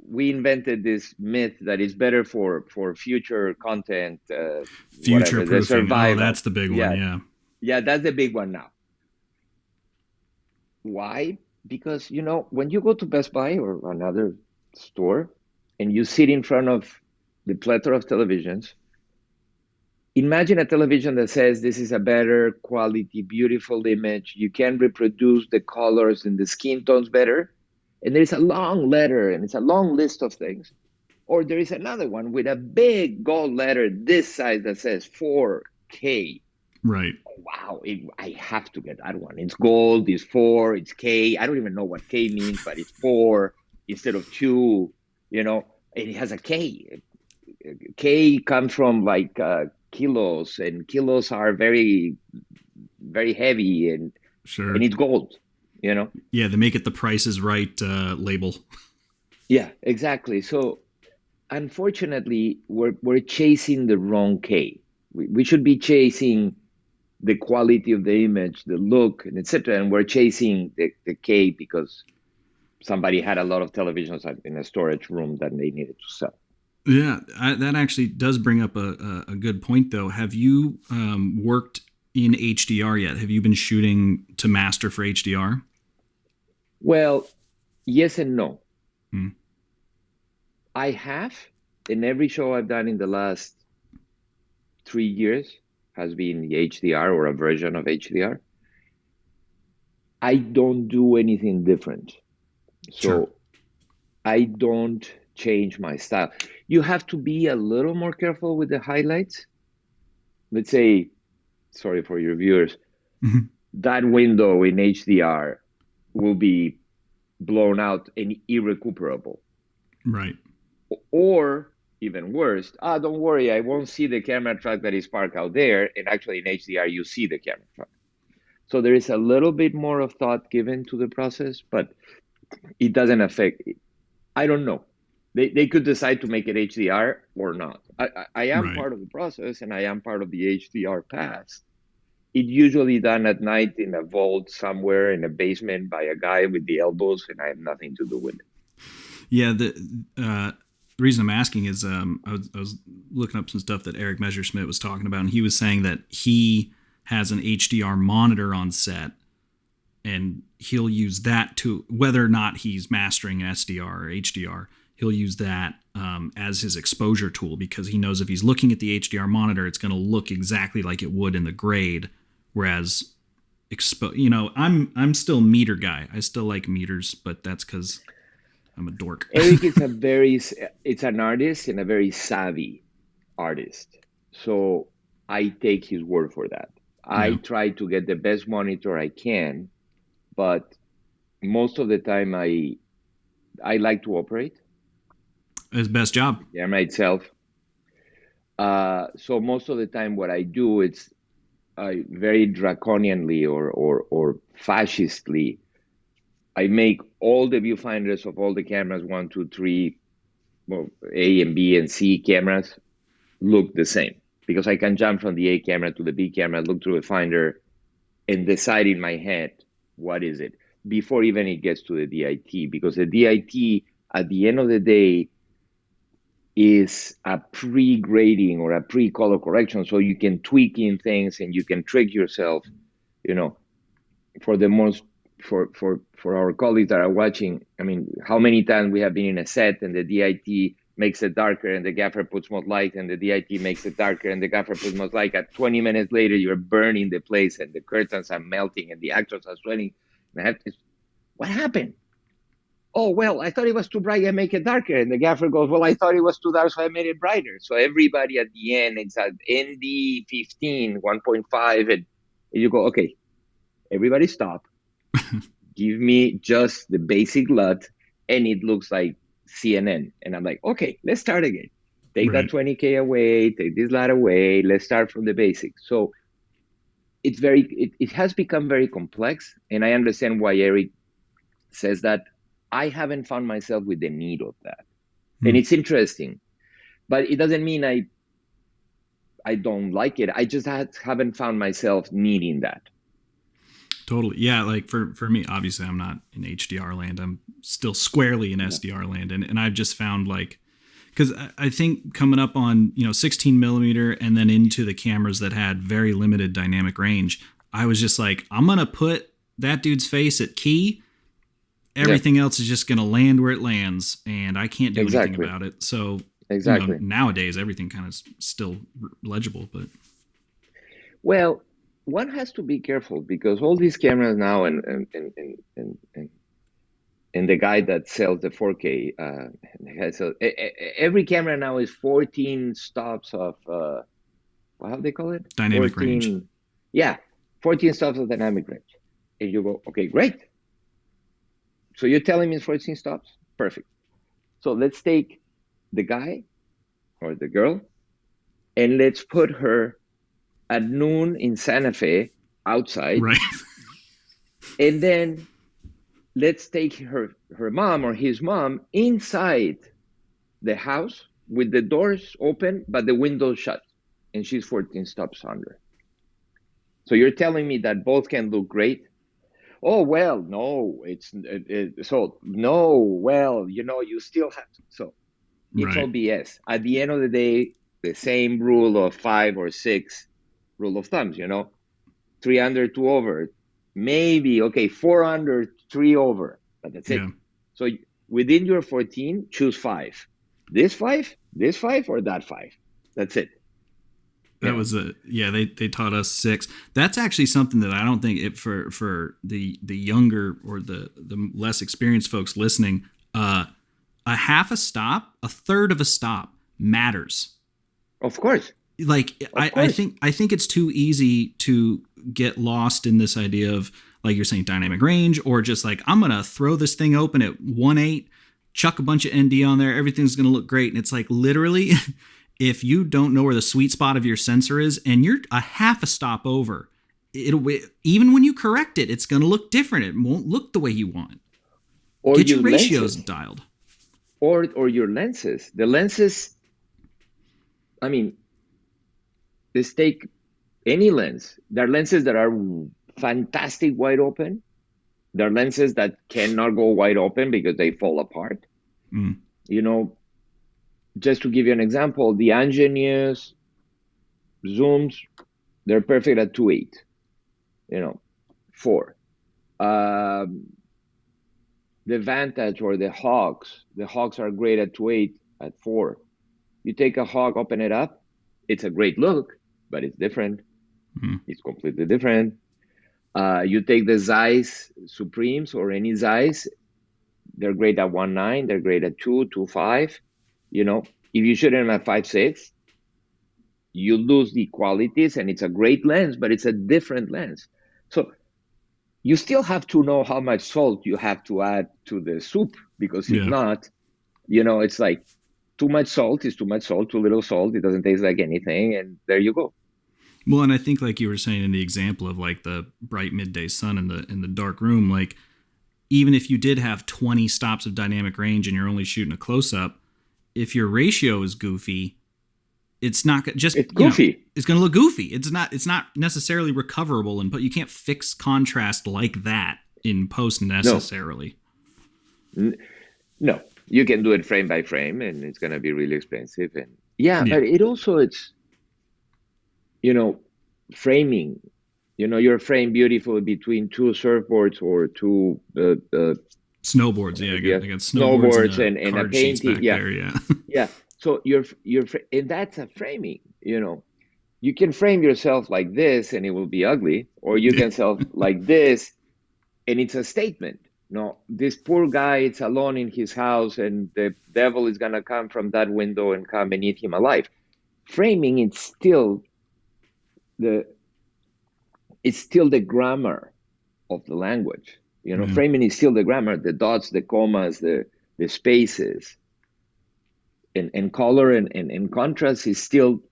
[SPEAKER 2] we invented this myth that it's better for future content,
[SPEAKER 1] Future
[SPEAKER 2] whatever, the
[SPEAKER 1] proofing. Oh,
[SPEAKER 2] survival.
[SPEAKER 1] that's the big one. Yeah.
[SPEAKER 2] Yeah, that's the big one now. Why? Because, when you go to Best Buy or another store and you sit in front of the plethora of televisions, imagine a television that says this is a better quality, beautiful image. You can reproduce the colors and the skin tones better. And there's a long letter and it's a long list of things. Or there is another one with a big gold letter this size that says 4K.
[SPEAKER 1] Right.
[SPEAKER 2] Wow, I have to get that one. It's gold, it's 4, it's K. I don't even know what K means, but it's 4 instead of 2, and it has a K. K comes from like kilos, and kilos are very, very heavy, and
[SPEAKER 1] Sure.
[SPEAKER 2] it's gold,
[SPEAKER 1] Yeah, they make it the Price is Right label.
[SPEAKER 2] Yeah, exactly. So unfortunately, we're chasing the wrong K. We should be chasing the quality of the image, the look, and etc. And we're chasing the K because somebody had a lot of televisions in a storage room that they needed to sell.
[SPEAKER 1] Yeah, that actually does bring up a good point, though. Have you worked in HDR yet? Have you been shooting to master for HDR?
[SPEAKER 2] Well, yes and no.
[SPEAKER 1] Hmm.
[SPEAKER 2] I have in every show I've done in the last 3 years has been the HDR or a version of HDR. I don't do anything different.
[SPEAKER 1] Sure.
[SPEAKER 2] So I don't change my style. You have to be a little more careful with the highlights. Let's say, sorry for your viewers,
[SPEAKER 1] Mhm.
[SPEAKER 2] that window in HDR will be blown out and irrecuperable.
[SPEAKER 1] Right.
[SPEAKER 2] Or even worse, don't worry, I won't see the camera truck that is parked out there. And actually in HDR, you see the camera truck. So there is a little bit more of thought given to the process, but it doesn't affect it. I don't know. They could decide to make it HDR or not. I am
[SPEAKER 1] Right.
[SPEAKER 2] part of the process and I am part of the HDR pass. It's usually done at night in a vault somewhere in a basement by a guy with the elbows, and I have nothing to do with it.
[SPEAKER 1] Yeah. The reason I'm asking is I was looking up some stuff that Eric Messerschmidt was talking about, and he was saying that he has an HDR monitor on set, and he'll use that to, whether or not he's mastering SDR or HDR, he'll use that as his exposure tool, because he knows if he's looking at the HDR monitor, it's going to look exactly like it would in the grade. Whereas, I'm still meter guy. I still like meters, but that's because I'm a dork.
[SPEAKER 2] Eric is it's an artist and a very savvy artist. So I take his word for that. I
[SPEAKER 1] Yeah,
[SPEAKER 2] try to get the best monitor I can, but most of the time I like to operate
[SPEAKER 1] his best job.
[SPEAKER 2] the camera itself. So most of the time, what I do it's very draconianly or fascistly. I make all the viewfinders of all the cameras, one, two, three, well, A and B and C cameras look the same because I can jump from the A camera to the B camera, look through a finder, and decide in my head what is it before even it gets to the DIT. Because the DIT, at the end of the day, is a pre-grading or a pre-color correction, so you can tweak in things and you can trick yourself. You know, for the most for our colleagues that are watching, I mean, how many times we have been in a set and the DIT makes it darker and the gaffer puts more light and the DIT makes it darker and the gaffer puts more light. At 20 minutes later, you're burning the place and the curtains are melting and the actors are sweating. And I have to, what happened? Oh, well, I thought it was too bright, I make it darker. And the gaffer goes, well, I thought it was too dark, so I made it brighter. So everybody at the end, it's at ND 15, 1.5, and you go, okay, everybody stop. Give me just the basic LUT, and it looks like CNN. And I'm like, okay, let's start again. Take that
[SPEAKER 1] Right.
[SPEAKER 2] 20K away, take this LUT away, let's start from the basics. So it has become very complex, and I understand why Eric says that. I haven't found myself with the need of that. And it's interesting, but it doesn't mean I don't like it. I just haven't found myself needing that.
[SPEAKER 1] Totally. Yeah, like for me, obviously I'm not in HDR land. I'm still squarely in
[SPEAKER 2] Yeah.
[SPEAKER 1] SDR land. And I've just found like, because I think coming up on, 16 millimeter and then into the cameras that had very limited dynamic range, I was just like, I'm going to put that dude's face at key.
[SPEAKER 2] Yeah,
[SPEAKER 1] Everything else is just going to land where it lands, and I can't do anything
[SPEAKER 2] exactly.
[SPEAKER 1] about it. So,
[SPEAKER 2] Exactly.
[SPEAKER 1] nowadays everything kind of still legible, but
[SPEAKER 2] Well, one has to be careful because all these cameras now and the guy that sells the 4K every camera now is 14 stops of how do they call it?
[SPEAKER 1] dynamic range.
[SPEAKER 2] 14, yeah, 14 stops of dynamic range. And you go, okay, great. So you're telling me it's 14 stops? Perfect. So let's take the guy or the girl and let's put her at noon in Santa Fe outside.
[SPEAKER 1] Right.
[SPEAKER 2] And then let's take her mom or his mom inside the house with the doors open, but the windows shut. And she's 14 stops under. So you're telling me that both can look great? Oh, well, no, so no, well, you still have to. So it's all
[SPEAKER 1] Right.
[SPEAKER 2] BS. At the end of the day, the same rule of 5 or 6 rule of thumbs, 3 under, 2 over, maybe, okay, 4 under, 3 over, but that's it.
[SPEAKER 1] Yeah.
[SPEAKER 2] So within your 14, choose 5. This 5, or that 5. That's it. You
[SPEAKER 1] That
[SPEAKER 2] know,
[SPEAKER 1] was yeah, they taught us six. That's actually something that I don't think it for the younger or the less experienced folks listening, a half a stop, a third of a stop matters.
[SPEAKER 2] of course,
[SPEAKER 1] Like
[SPEAKER 2] of course.
[SPEAKER 1] I think it's too easy to get lost in this idea of, like you're saying, dynamic range, or just like, I'm gonna throw this thing open at 1.8, chuck a bunch of ND on there, everything's gonna look great. And it's like, literally, if you don't know where the sweet spot of your sensor is and you're a half a stop over, it'll, even when you correct it, it's gonna look different. It won't look the way you want.
[SPEAKER 2] Or
[SPEAKER 1] Get
[SPEAKER 2] your
[SPEAKER 1] your ratios
[SPEAKER 2] lenses,
[SPEAKER 1] dialed.
[SPEAKER 2] or your lenses. The lenses. I mean, let's take any lens. There are lenses that are fantastic wide open. There are lenses that cannot go wide open because they fall apart.
[SPEAKER 1] Mm.
[SPEAKER 2] You know, just to give you an example, the Angenius zooms, they're perfect at 2.8, 4. Um, the Vantage or the Hawks are great at 2.8 at 4. You take a Hawk, open it up, it's a great look, but it's different.
[SPEAKER 1] Mm.
[SPEAKER 2] It's completely different. You take the Zeiss Supremes or any Zeiss, they're great at 1.9, they're great at 2, 2.5. If you shoot them at 5.6, you lose the qualities, and it's a great lens, but it's a different lens. So you still have to know how much salt you have to add to the soup, because if
[SPEAKER 1] Yeah.
[SPEAKER 2] not, it's like too much salt is too much salt, too little salt, it doesn't taste like anything, and there you go.
[SPEAKER 1] Well, and I think, like you were saying in the example of like the bright midday sun in the dark room, like even if you did have 20 stops of dynamic range and you're only shooting a close up, if your ratio is goofy, it's not just,
[SPEAKER 2] It's goofy.
[SPEAKER 1] it's going to look goofy. It's not necessarily recoverable, but you can't fix contrast like that in post
[SPEAKER 2] No,
[SPEAKER 1] necessarily.
[SPEAKER 2] no, you can do it frame by frame, and it's going to be really expensive. And yeah,
[SPEAKER 1] Yeah.
[SPEAKER 2] but it's you know framing. You're framed beautifully between two surfboards or two
[SPEAKER 1] Snowboards. Yeah.
[SPEAKER 2] yeah,
[SPEAKER 1] I got snowboards and
[SPEAKER 2] snowboards and a
[SPEAKER 1] card sheets
[SPEAKER 2] painting.
[SPEAKER 1] back
[SPEAKER 2] Yeah,
[SPEAKER 1] there. Yeah.
[SPEAKER 2] yeah. So and that's a framing. You can frame yourself like this and it will be ugly, or you
[SPEAKER 1] Yeah.
[SPEAKER 2] can self like this and it's a statement. No, this poor guy is alone in his house, and the devil is gonna come from that window and come and eat him alive. Framing, the it's still the grammar of the language.
[SPEAKER 1] Yeah.
[SPEAKER 2] Framing is still the grammar, the dots, the commas, the spaces, and color and contrast is still,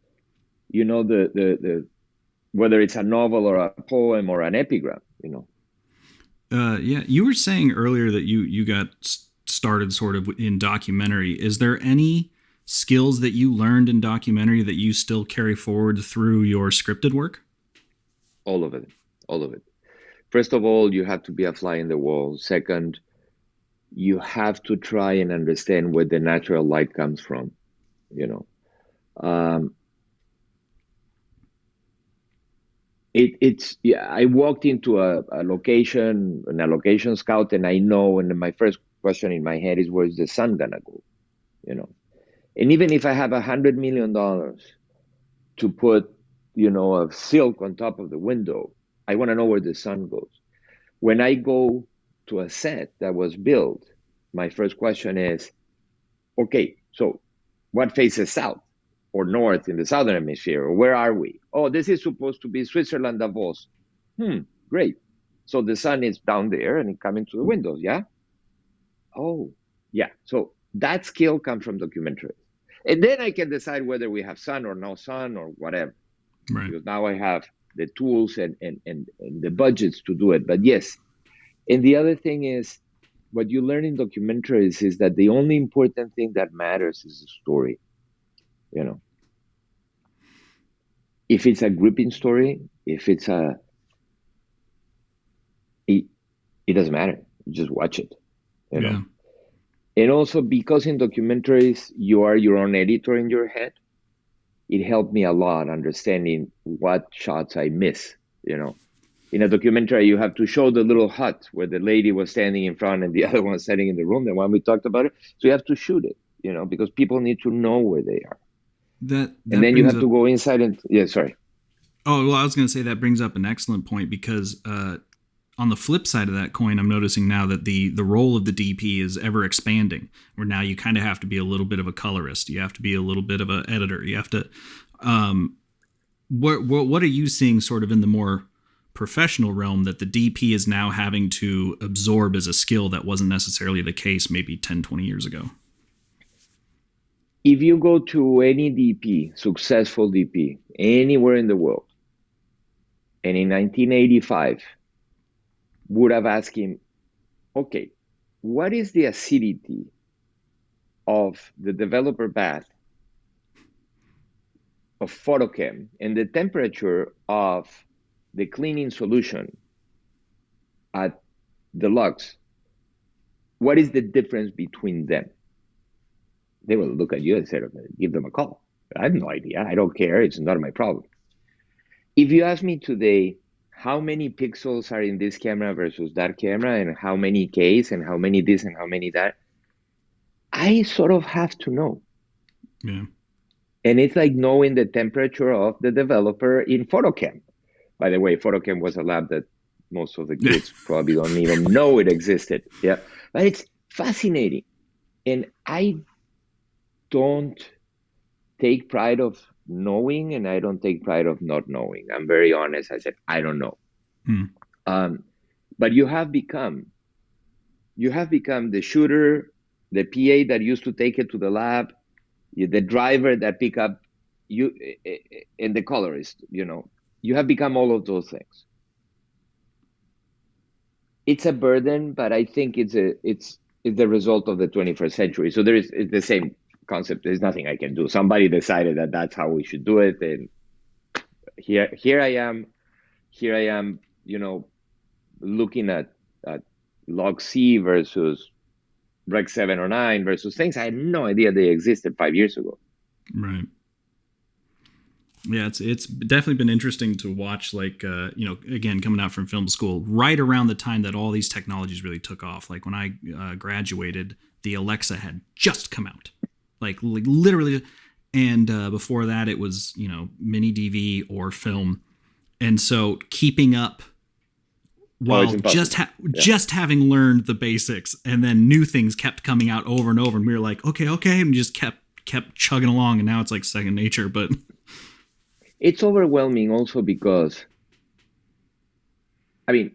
[SPEAKER 2] the whether it's a novel or a poem or an epigram.
[SPEAKER 1] Yeah, you were saying earlier that you got started sort of in documentary. Is there any skills that you learned in documentary that you still carry forward through your scripted work?
[SPEAKER 2] All of it, all of it. First of all, you have to be a fly in the wall. Second, you have to try and understand where the natural light comes from. You know, um, it's yeah. I walked into a location, a location scout, and I know, and my first question in my head is, where's the sun gonna go? You know, and even if I have $100 million to put, a silk on top of the window, I want to know where the sun goes. When I go to a set that was built, my first question is, okay, so what faces south or north in the southern hemisphere, or where are we? Oh, this is supposed to be Switzerland, Davos. Great. So the sun is down there and it coming to the windows, yeah? Oh, yeah. So that skill comes from documentary. And then I can decide whether we have sun or no sun or whatever,
[SPEAKER 1] Right.
[SPEAKER 2] because now I have the tools and the budgets to do it. But yes, and the other thing is, what you learn in documentaries is that the only important thing that matters is the story. You know, if it's a gripping story, if it's it, it doesn't matter. You just watch it. You
[SPEAKER 1] Yeah.
[SPEAKER 2] know, and also because in documentaries you are your own editor in your head, it helped me a lot understanding what shots I miss. In a documentary, you have to show the little hut where the lady was standing in front and the other one standing in the room, the one we talked about it. So you have to shoot it, because people need to know where they are. And
[SPEAKER 1] that
[SPEAKER 2] then you
[SPEAKER 1] brings
[SPEAKER 2] have
[SPEAKER 1] up.
[SPEAKER 2] to go inside and yeah, sorry.
[SPEAKER 1] Oh well, I was going to say that brings up an excellent point because on the flip side of that coin, I'm noticing now that the role of the DP is ever expanding. Where now you kind of have to be a little bit of a colorist, you have to be a little bit of an editor, you have to. Um, what are you seeing sort of in the more professional realm that the DP is now having to absorb as a skill that wasn't necessarily the case maybe 10, 20 years ago?
[SPEAKER 2] If you go to any DP, successful DP, anywhere in the world, and in 1985 would have asked him, okay, what is the acidity of the developer bath of photochem and the temperature of the cleaning solution at deluxe? What is the difference between them? They will look at you and say, give them a call. I have no idea. I don't care. It's not my problem. If you ask me today, how many pixels are in this camera versus that camera, and how many Ks, and how many this, and how many that, I sort of have to know.
[SPEAKER 1] Yeah.
[SPEAKER 2] And it's like knowing the temperature of the developer in photochem. By the way, photochem was a lab that most of the kids probably don't even know it existed. Yeah. But it's fascinating. And I don't take pride of knowing, and I don't take pride of not knowing. I'm very honest. I said, I don't know.
[SPEAKER 1] Hmm.
[SPEAKER 2] But you have become the shooter, the PA that used to take it to the lab, the driver that pick up you, and the colorist. You have become all of those things. It's a burden, but I think it's the result of the 21st century. So it's the same concept. There's nothing I can do. Somebody decided that that's how we should do it, and here I am. Here I am. Looking at log C versus Rec 709 versus things I had no idea they existed 5 years ago.
[SPEAKER 1] Right. Yeah, it's definitely been interesting to watch. Like, again, coming out from film school, right around the time that all these technologies really took off. Like when I graduated, the Alexa had just come out, like literally, and before that, it was mini DV or film, and so keeping up
[SPEAKER 2] Oh, it's
[SPEAKER 1] while
[SPEAKER 2] impossible. Yeah.
[SPEAKER 1] just having learned the basics, and then new things kept coming out over and over, and we were like, okay, and just kept chugging along, and now it's like second nature, but.
[SPEAKER 2] It's overwhelming also because, I mean,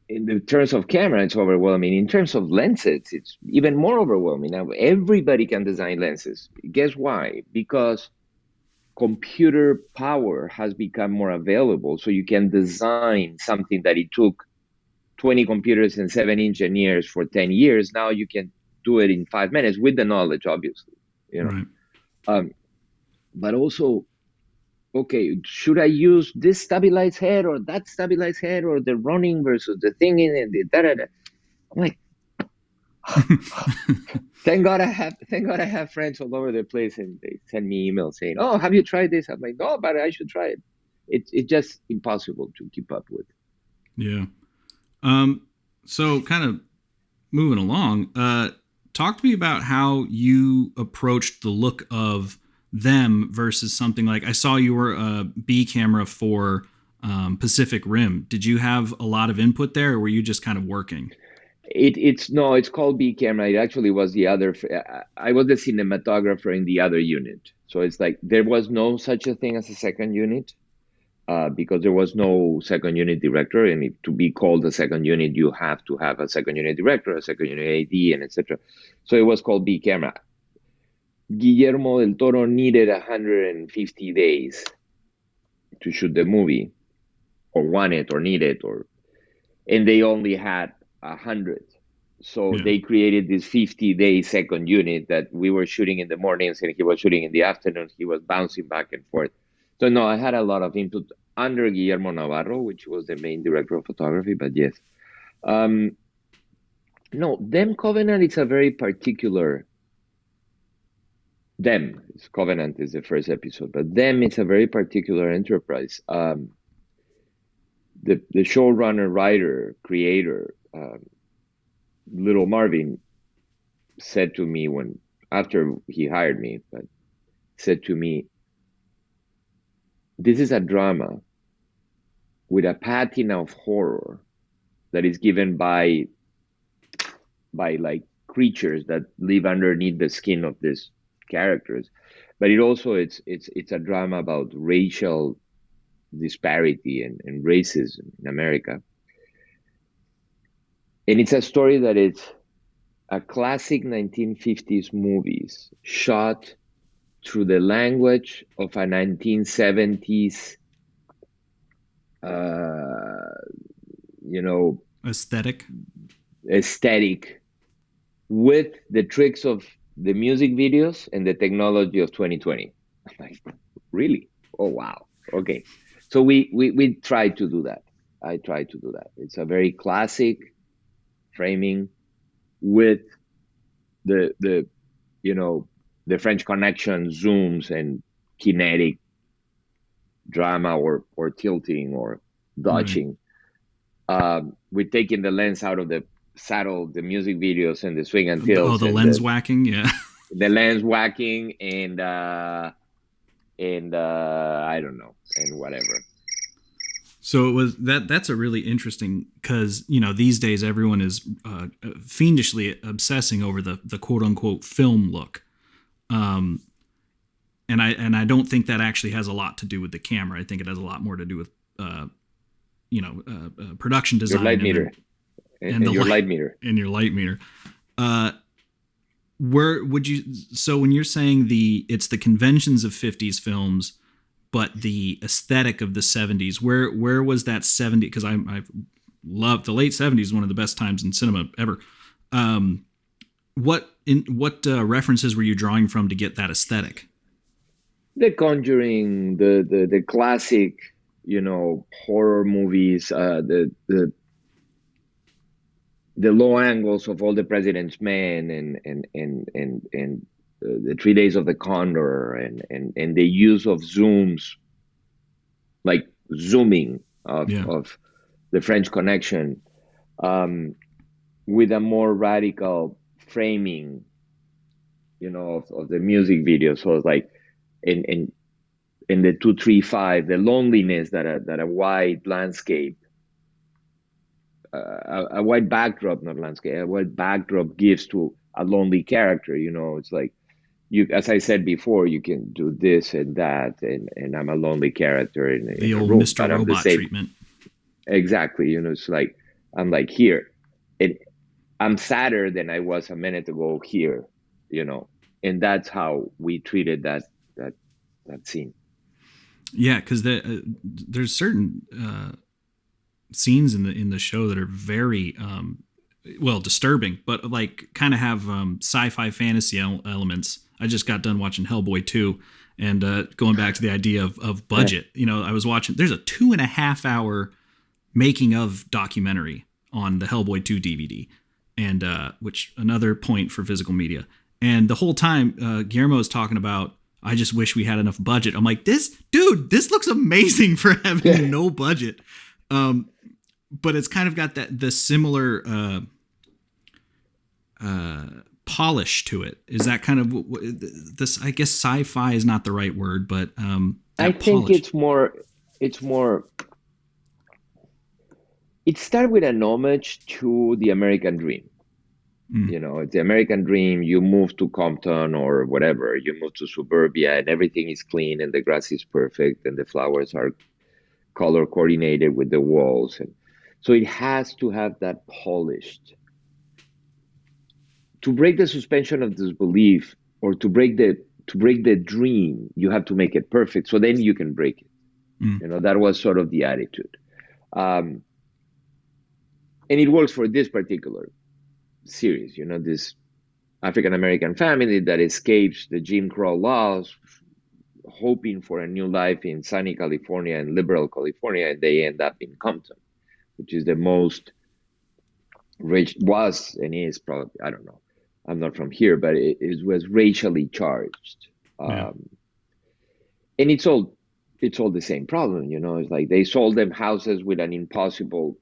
[SPEAKER 2] in the terms of camera, it's overwhelming. In terms of lenses, it's even more overwhelming. Now, everybody can design lenses. Guess why? Because computer power has become more available. So you can design something that it took 20 computers and 7 engineers for 10 years. Now you can do it in 5 minutes with the knowledge, obviously.
[SPEAKER 1] Right.
[SPEAKER 2] But also, okay, should I use this stabilized head or that stabilized head, or the running versus the thing in it? I'm like, thank God I have friends all over the place, and they send me emails saying, "Oh, have you tried this?" I'm like, "No, but I should try it." It's just impossible to keep up with.
[SPEAKER 1] Yeah. So kind of moving along, talk to me about how you approached the look of them versus something like I saw you were a B camera for Pacific Rim. Did you have a lot of input there, or were you just kind of working?
[SPEAKER 2] It's no, it's called B camera. It actually was the other. I was the cinematographer in the other unit, so it's like there was no such a thing as a second unit. Because there was no second unit director, and to be called a second unit, you have to have a second unit director, a second unit AD, and etc. So it was called B camera. Guillermo del Toro needed 150 days to shoot the movie, or want it, or need it, and they only had 100. So
[SPEAKER 1] Yeah.
[SPEAKER 2] they created this 50-day second unit that we were shooting in the mornings, and he was shooting in the afternoons. He was bouncing back and forth. So no, I had a lot of input under Guillermo Navarro, which was the main director of photography. But yes, no, Them Covenant is a very particular. Them Covenant is the first episode, but Them is a very particular enterprise. The showrunner, writer, creator, Little Marvin, said to me when after he hired me, but said to me, "This is a drama with a patina of horror that is given by like creatures that live underneath the skin of these characters, but it's a drama about racial disparity and racism in America. And it's a story that it's a classic 1950s movies shot through the language of a 1970s, you know,
[SPEAKER 1] Aesthetic.
[SPEAKER 2] aesthetic with the tricks of the music videos and the technology of 2020. I'm like, really? Oh, wow. Okay. So we tried to do that. I tried to do that. It's a very classic framing with the you know the French Connection zooms and kinetic drama or tilting or dodging. We're taking the lens out of the saddle, the music videos and the swing and
[SPEAKER 1] Oh,
[SPEAKER 2] tilts
[SPEAKER 1] the
[SPEAKER 2] and
[SPEAKER 1] lens whacking. Yeah.
[SPEAKER 2] the lens whacking and I don't know and whatever.
[SPEAKER 1] So it was that's a really interesting, because these days everyone is fiendishly obsessing over the quote unquote film look, and I don't think that actually has a lot to do with the camera. I think it has a lot more to do with production design,
[SPEAKER 2] your light meter
[SPEAKER 1] and the
[SPEAKER 2] your light meter
[SPEAKER 1] and your light meter. Where would you? So when you're saying it's the conventions of 50s films, but the aesthetic of the 70s, where was that 70s? Because I love the late 70s, one of the best times in cinema ever. What references were you drawing from to get that aesthetic?
[SPEAKER 2] The Conjuring, the classic, horror movies, the low angles of All the President's Men and the 3 Days of the Condor and the use of zooms, like zooming of the French Connection, with a more radical framing, of the music video. So it's like in the 235, the loneliness that a wide landscape, a wide backdrop, not landscape, a wide backdrop gives to a lonely character. It's like, as I said before, you can do this and that, and I'm a lonely character in
[SPEAKER 1] the
[SPEAKER 2] a
[SPEAKER 1] old
[SPEAKER 2] room,
[SPEAKER 1] Mr. Robot treatment.
[SPEAKER 2] Exactly. It's like, I'm like here, I'm sadder than I was a minute ago here, and that's how we treated that scene.
[SPEAKER 1] Yeah, because there's certain scenes in the show that are very disturbing, but like kind of have sci-fi fantasy elements. I just got done watching Hellboy 2, and going back to the idea of budget. I was watching. There's a 2.5 hour making of documentary on the Hellboy 2 DVD, and which another point for physical media. And the whole time, Guillermo is talking about, I just wish we had enough budget. I'm like, this looks amazing for having no budget. But it's kind of got the similar polish to it. Is that kind of this? I guess sci-fi is not the right word, but
[SPEAKER 2] I think it's more. It started with an homage to the American dream. It's the American dream. You move to Compton or whatever, you move to suburbia and everything is clean and the grass is perfect and the flowers are color coordinated with the walls. And so it has to have that polished. To break the suspension of disbelief, or to break the dream, you have to make it perfect. So then you can break it. That was sort of the attitude. And it works for this particular series, this African American family that escapes the Jim Crow laws, hoping for a new life in sunny California and liberal California, and they end up in Compton, which is the most rich, was and is probably, I don't know, I'm not from here, but it was racially charged. And it's all the same problem, it's like they sold them houses with an impossible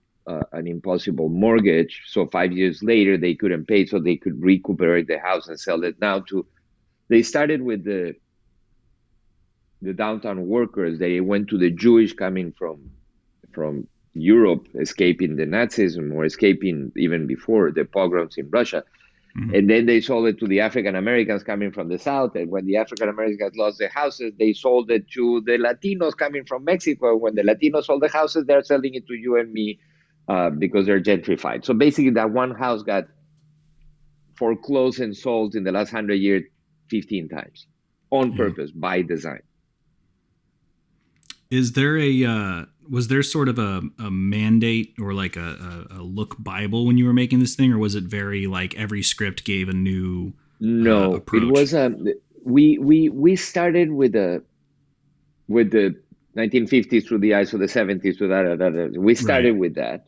[SPEAKER 2] mortgage. So 5 years later, they couldn't pay, so they could recuperate the house and sell it. They started with the the downtown workers. They went to the Jewish coming from Europe, escaping the Nazism or escaping even before the pogroms in Russia.
[SPEAKER 1] Mm-hmm.
[SPEAKER 2] And then they sold it to the African Americans coming from the South. And when the African Americans lost their houses, they sold it to the Latinos coming from Mexico. When the Latinos sold the houses, they're selling it to you and me because they're gentrified. So basically, that one house got foreclosed and sold in the last 100 years 15 times on
[SPEAKER 1] Yeah.
[SPEAKER 2] purpose, by design.
[SPEAKER 1] Is there was there sort of a mandate or like a look Bible when you were making this thing, or was it very like every script gave a new
[SPEAKER 2] No, it
[SPEAKER 1] approach?
[SPEAKER 2] was we started with the 1950s through the eyes of the 70s to that. We
[SPEAKER 1] Right.
[SPEAKER 2] started with that,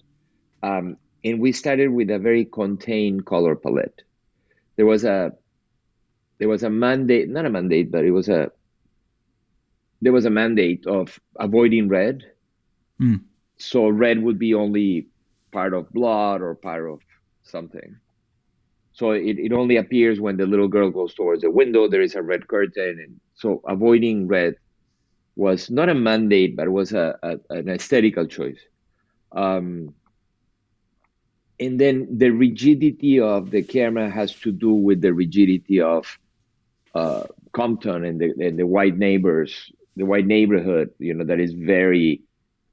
[SPEAKER 2] and we started with a very contained color palette. There was a mandate, not a mandate, but there was a mandate of avoiding red.
[SPEAKER 1] Mm.
[SPEAKER 2] So red would be only part of blood or part of something. So it only appears when the little girl goes towards the window, there is a red curtain. And so avoiding red was not a mandate, but it was an aesthetical choice. Um, and then the rigidity of the camera has to do with the rigidity of uh, Compton and the white neighbors, the white neighborhood, that is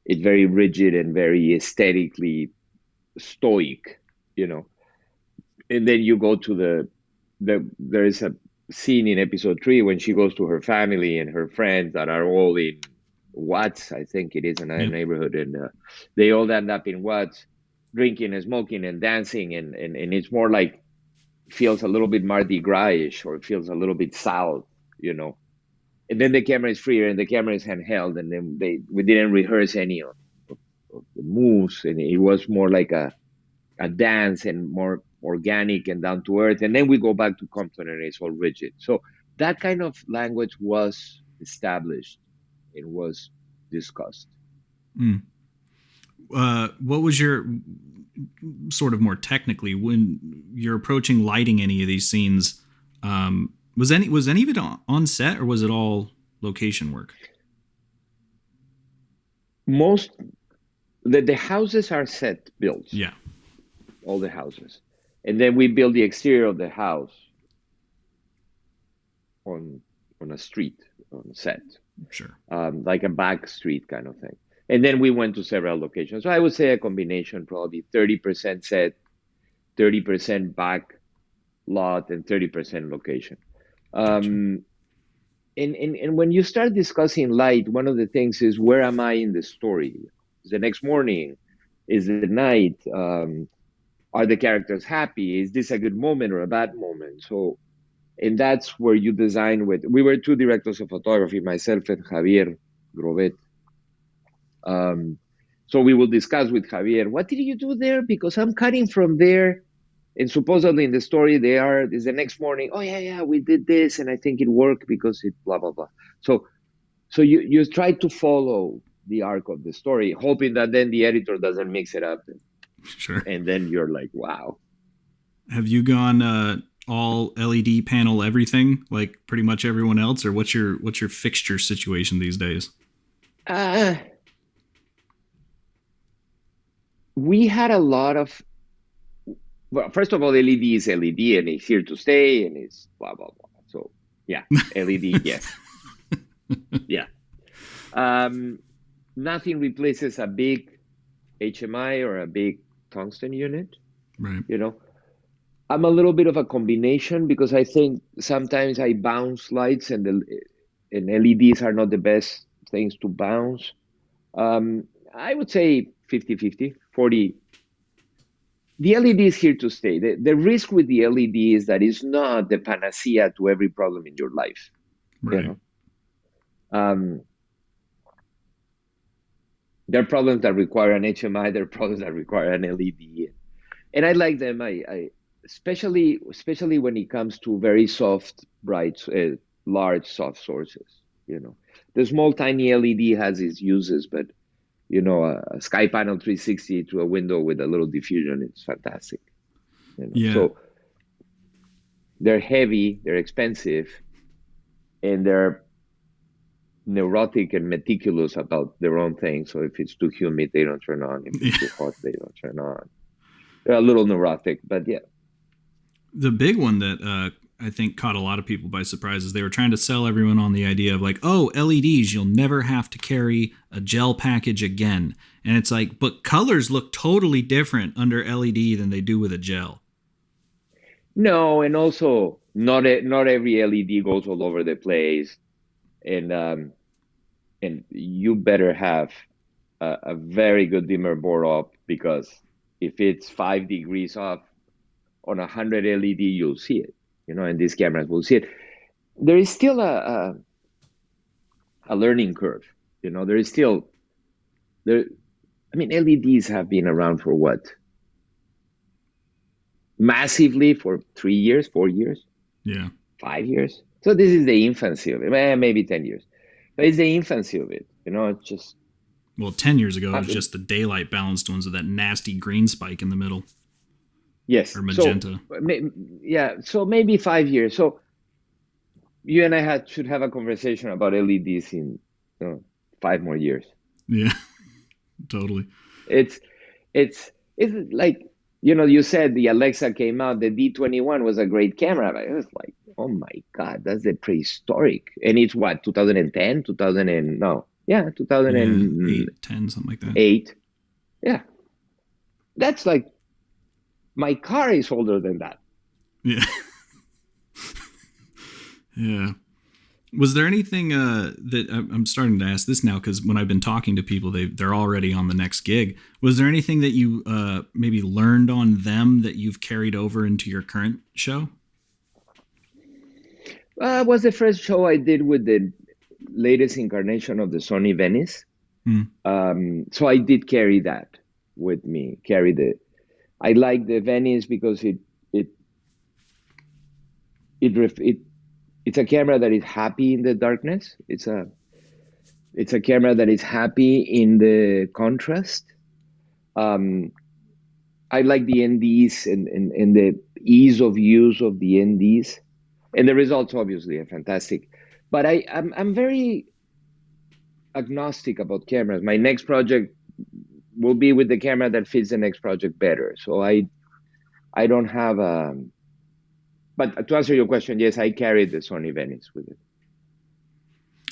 [SPEAKER 2] it's very rigid and very aesthetically stoic, you know. And then you go to there is a scene in episode 3 when she goes to her family and her friends that are all in Watts, I think it is, in a
[SPEAKER 1] Yep.
[SPEAKER 2] neighborhood, and they all end up in Watts, drinking and smoking and dancing, and it's more like, feels a little bit Mardi Gras-ish, or it feels a little bit South, you know. And then the camera is freer and the camera is handheld, and then we didn't rehearse any of the moves, and it was more like a dance and more organic and down to earth. And then we go back to Compton and it's all rigid. So that kind of language was established and was discussed.
[SPEAKER 1] Mm. What was your sort of more technically when you're approaching lighting any of these scenes? Was any of it on set, or was it all location work?
[SPEAKER 2] Most the houses are set built,
[SPEAKER 1] Yeah.
[SPEAKER 2] all the houses, and then we build the exterior of the house on a street, on a set,
[SPEAKER 1] Sure.
[SPEAKER 2] like a back street kind of thing. And then we went to several locations. So I would say a combination, probably 30% set, 30% back lot, and 30% location.
[SPEAKER 1] Gotcha.
[SPEAKER 2] And when you start discussing light, one of the things is, where am I in the story? Is the next morning? Is it night? Are the characters happy? Is this a good moment or a bad moment? So, and that's where you design with. We were two directors of photography, myself and Javier Grovet. So we will discuss with Javier, what did you do there? Because I'm cutting from there. And supposedly in the story, is the next morning, oh yeah, we did this, and I think it worked because it blah blah blah. So you try to follow the arc of the story, hoping that then the editor doesn't mix it up,
[SPEAKER 1] Sure.
[SPEAKER 2] and then you're like, wow.
[SPEAKER 1] Have you gone all LED panel everything like pretty much everyone else, or what's your fixture situation these days?
[SPEAKER 2] Uh, we had a lot of, well, first of all, LED is LED and it's here to stay and it's blah blah blah. So yeah, LED, yes, yeah. Um, Nothing replaces a big HMI or a big tungsten unit.
[SPEAKER 1] Right.
[SPEAKER 2] You know, I'm a little bit of a combination because I think sometimes I bounce lights, and LEDs are not the best things to bounce. I would say 50-50, 40. The LED is here to stay. The risk with the LED is that it's not the panacea to every problem in your life. You
[SPEAKER 1] Right.
[SPEAKER 2] know, um, there are problems that require an HMI. There are problems that require an LED, and I like them. I especially when it comes to very soft, bright, large soft sources. You know, the small tiny LED has its uses, but a sky panel 360 to a window with a little diffusion is fantastic.
[SPEAKER 1] Yeah.
[SPEAKER 2] So they're heavy, they're expensive, and they're neurotic and meticulous about their own thing. So if it's too humid, they don't turn on. If
[SPEAKER 1] Yeah.
[SPEAKER 2] it's too hot, they don't turn on. They're a little neurotic, but yeah.
[SPEAKER 1] The big one that I think caught a lot of people by surprise is they were trying to sell everyone on the idea of like, oh, LEDs, you'll never have to carry a gel package again. And it's like, but colors look totally different under LED than they do with a gel.
[SPEAKER 2] No, and also not every LED goes all over the place, and you better have a very good dimmer board up, because if it's 5 degrees off on 100 LED, you'll see it. And these cameras will see it. There is still a learning curve. There is still there. I mean, LEDs have been around for what? Massively for 3 years, 4 years,
[SPEAKER 1] Yeah.
[SPEAKER 2] 5 years. So this is the infancy of it. Maybe 10 years, but it's the infancy of it. It's just
[SPEAKER 1] Well, 10 years ago, it was
[SPEAKER 2] uh,
[SPEAKER 1] just the daylight balanced ones with that nasty green spike in the middle
[SPEAKER 2] yes.
[SPEAKER 1] or
[SPEAKER 2] So
[SPEAKER 1] magenta.
[SPEAKER 2] yeah. So maybe 5 years. So you and I should have a conversation about LEDs in 5 more years.
[SPEAKER 1] Yeah, totally.
[SPEAKER 2] It's it's like, you said the Alexa came out, the D21 was a great camera, but it was like, oh my God, that's the prehistoric. And it's what, 2010, 2000 and no, yeah,
[SPEAKER 1] Yeah,
[SPEAKER 2] 2008.
[SPEAKER 1] 8, 10, something like that.
[SPEAKER 2] Yeah, that's like my car is older than that.
[SPEAKER 1] Yeah. Yeah. Was there anything that I'm starting to ask this now because when I've been talking to people, they're already on the next gig. Was there anything that you maybe learned on them that you've carried over into your current show?
[SPEAKER 2] It was the first show I did with the latest incarnation of the Sony Venice.
[SPEAKER 1] Hmm.
[SPEAKER 2] So I did carry that with me. I like the Venice because it it ref- it it's a camera that is happy in the darkness. It's a camera that is happy in the contrast. Um, I like the NDs and the ease of use of the NDs, and the results obviously are fantastic. But I'm very agnostic about cameras. My next project will be with the camera that fits the next project better. So I don't have a. But to answer your question, yes, I carried the Sony Venice with it.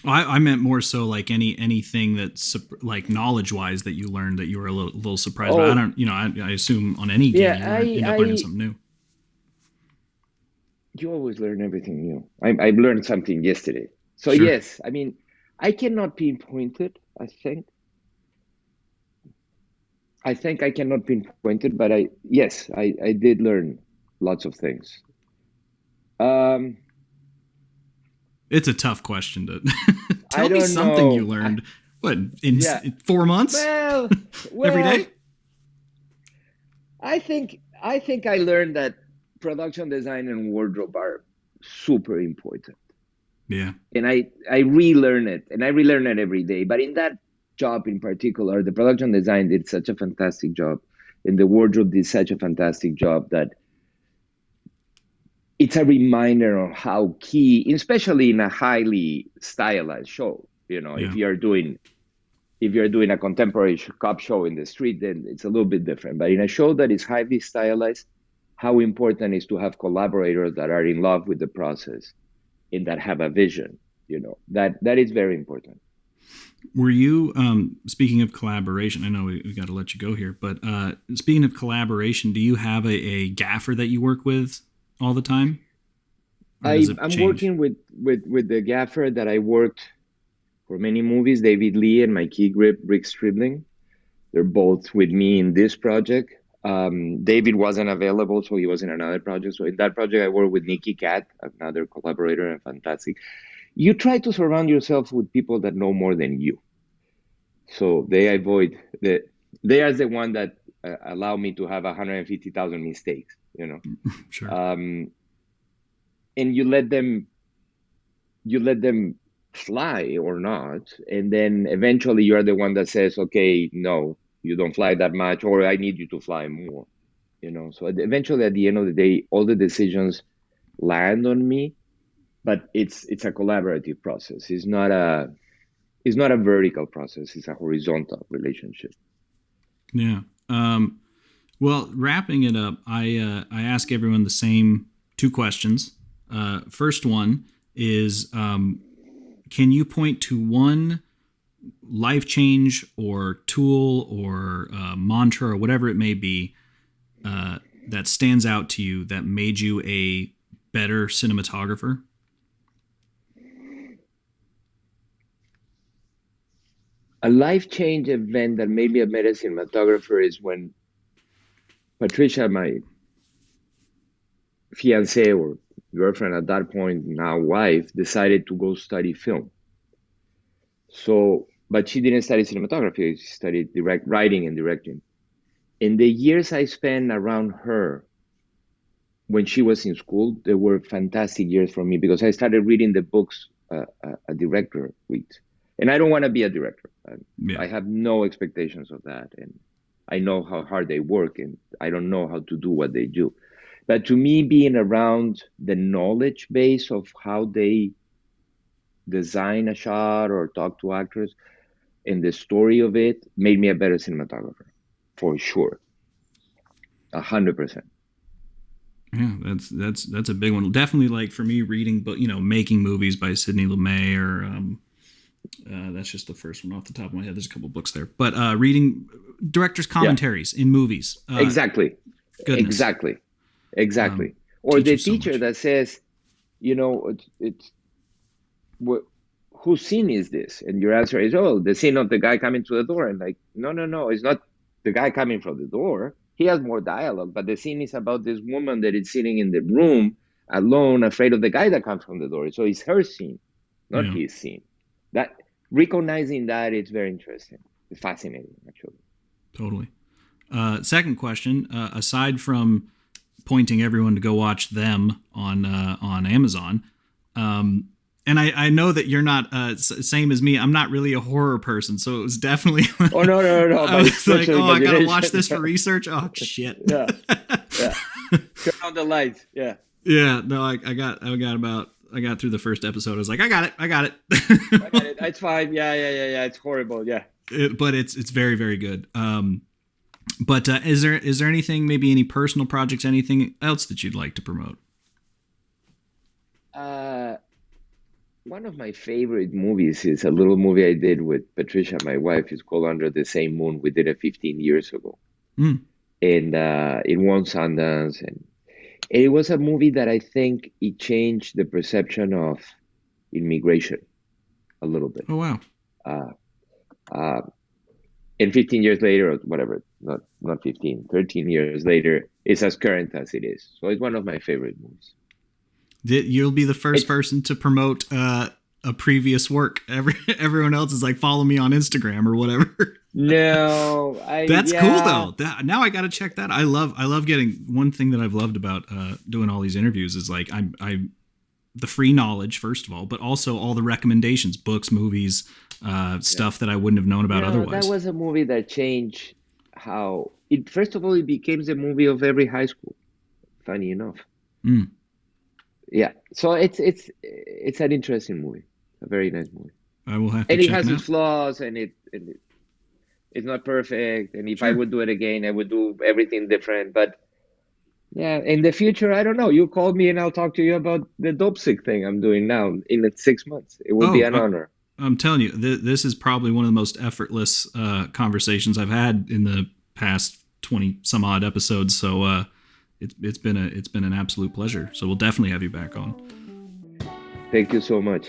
[SPEAKER 1] I meant more so like anything that's like knowledge wise that you learned that you were a little surprised. But I
[SPEAKER 2] Oh,
[SPEAKER 1] don't, I assume on any gig
[SPEAKER 2] yeah,
[SPEAKER 1] you learn
[SPEAKER 2] I
[SPEAKER 1] end up learning
[SPEAKER 2] I
[SPEAKER 1] something new.
[SPEAKER 2] you always learn everything new. I've learned something yesterday. So
[SPEAKER 1] Sure.
[SPEAKER 2] yes, I mean, I cannot pinpoint it. I think I cannot pinpoint it, but I did learn lots of things. Um,
[SPEAKER 1] It's a tough question to
[SPEAKER 2] I
[SPEAKER 1] tell me
[SPEAKER 2] don't
[SPEAKER 1] something you
[SPEAKER 2] know.
[SPEAKER 1] learned. What in
[SPEAKER 2] Yeah.
[SPEAKER 1] 4 months?
[SPEAKER 2] Well,
[SPEAKER 1] Every
[SPEAKER 2] well,
[SPEAKER 1] day?
[SPEAKER 2] I think I learned that production design and wardrobe are super important.
[SPEAKER 1] Yeah.
[SPEAKER 2] And I relearn it, and I relearn it every day. But in that job in particular, the production design did such a fantastic job, and the wardrobe did such a fantastic job that it's a reminder of how key, especially in a highly stylized show.
[SPEAKER 1] Yeah.
[SPEAKER 2] If you're doing a contemporary cop show in the street, then it's a little bit different. But in a show that is highly stylized, how important is to have collaborators that are in love with the process and that have a vision. That is very important.
[SPEAKER 1] Were you speaking of collaboration? I know we got to let you go here, but speaking of collaboration, do you have a gaffer that you work with all the time, or does it
[SPEAKER 2] I'm
[SPEAKER 1] change?
[SPEAKER 2] working with the gaffer that I worked for many movies, David Lee and my key grip, Rick Stribling. They're both with me in this project. David wasn't available, so he was in another project. So in that project, I worked with Nikki Cat, another collaborator and fantastic. You try to surround yourself with people that know more than you, so they are the one that allow me to have 150,000 mistakes.
[SPEAKER 1] Sure.
[SPEAKER 2] Um, and you let them fly or not, and then eventually you're the one that says, okay, no, you don't fly that much, or I need you to fly more. So eventually, at the end of the day, all the decisions land on me, but it's a collaborative process. It's not a It's not a vertical process, it's a horizontal relationship.
[SPEAKER 1] Yeah. Well, wrapping it up, I ask everyone the same two questions. First one is, can you point to one life change or tool or mantra or whatever it may be that stands out to you that made you a better cinematographer?
[SPEAKER 2] A life change event that made me a better cinematographer is when Patricia, my fiance or girlfriend at that point, now wife, decided to go study film. So, but she didn't study cinematography, she studied writing and directing. In the years I spent around her when she was in school, they were fantastic years for me because I started reading the books a director reads. And I don't want to be a director. I have no expectations of that. And I know how hard they work, and I don't know how to do what they do. But to me, being around the knowledge base of how they design a shot or talk to actors and the story of it made me a better cinematographer, for sure. 100%.
[SPEAKER 1] Yeah, that's a big one. Definitely, like for me, reading, but Making Movies by Sidney Lumet, or that's just the first one off the top of my head. There's a couple books there, but reading directors' commentaries in movies.
[SPEAKER 2] Exactly.
[SPEAKER 1] Goodness.
[SPEAKER 2] Exactly. Or the teacher that says, it's whose scene is this? And your answer is, oh, the scene of the guy coming to the door. And like, no, it's not the guy coming from the door. He has more dialogue, but the scene is about this woman that is sitting in the room alone, afraid of the guy that comes from the door. So it's her scene, not his scene. That recognizing that, it's very interesting. It's fascinating, actually.
[SPEAKER 1] Totally. Second question, aside from pointing everyone to go watch Them on Amazon, and I know that you're not same as me. I'm not really a horror person, so it was definitely.
[SPEAKER 2] Oh no!
[SPEAKER 1] I was like, I gotta watch this for research. Oh shit!
[SPEAKER 2] Yeah. Turn on the lights. Yeah.
[SPEAKER 1] Yeah. No, I got through the first episode. I was like, I got it.
[SPEAKER 2] I got it. It's fine. Yeah. It's horrible. Yeah.
[SPEAKER 1] But it's very, very good. But is there anything, maybe any personal projects, anything else that you'd like to promote?
[SPEAKER 2] One of my favorite movies is a little movie I did with Patricia, my wife. It's called Under the Same Moon. We did it 15 years ago. And it won Sundance. And it was a movie that I think it changed the perception of immigration a little bit.
[SPEAKER 1] Oh, wow.
[SPEAKER 2] And 15 years later, or whatever, not 15, 13 years later, it's as current as it is. So it's one of my favorite movies.
[SPEAKER 1] You'll be the first person to promote a previous work. Everyone else is like, follow me on Instagram or whatever.
[SPEAKER 2] No,
[SPEAKER 1] that's cool though. Now I got to check that. I love getting, one thing that I've loved about doing all these interviews is like I the free knowledge first of all, but also all the recommendations, books, movies, stuff that I wouldn't have known about otherwise.
[SPEAKER 2] That was a movie that changed how it. First of all, it became the movie of every high school. Funny enough. Yeah, so it's an interesting movie, a very nice movie.
[SPEAKER 1] I will have to
[SPEAKER 2] and
[SPEAKER 1] check
[SPEAKER 2] it has
[SPEAKER 1] it
[SPEAKER 2] its flaws, and it's not perfect. And if I would do it again, I would do everything different. But yeah, in the future, I don't know. You call me, and I'll talk to you about the dope sick thing I'm doing now in 6 months. It would be an honor.
[SPEAKER 1] I'm telling you, this is probably one of the most effortless conversations I've had in the past 20 some odd episodes. So. It's been an absolute pleasure. So we'll definitely have you back on.
[SPEAKER 2] Thank you so much.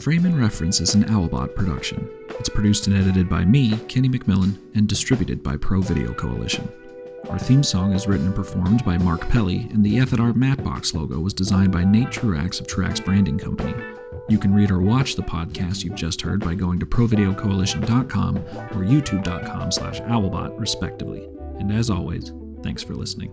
[SPEAKER 1] Frame and Reference is an Owlbot production. It's produced and edited by me, Kenny McMillan, and distributed by Pro Video Coalition. Our theme song is written and performed by Mark Pelly, and the F&R Mattbox logo was designed by Nate Truax of Truax Branding Company. You can read or watch the podcast you've just heard by going to provideocoalition.com or youtube.com/owlbot, respectively. And as always, thanks for listening.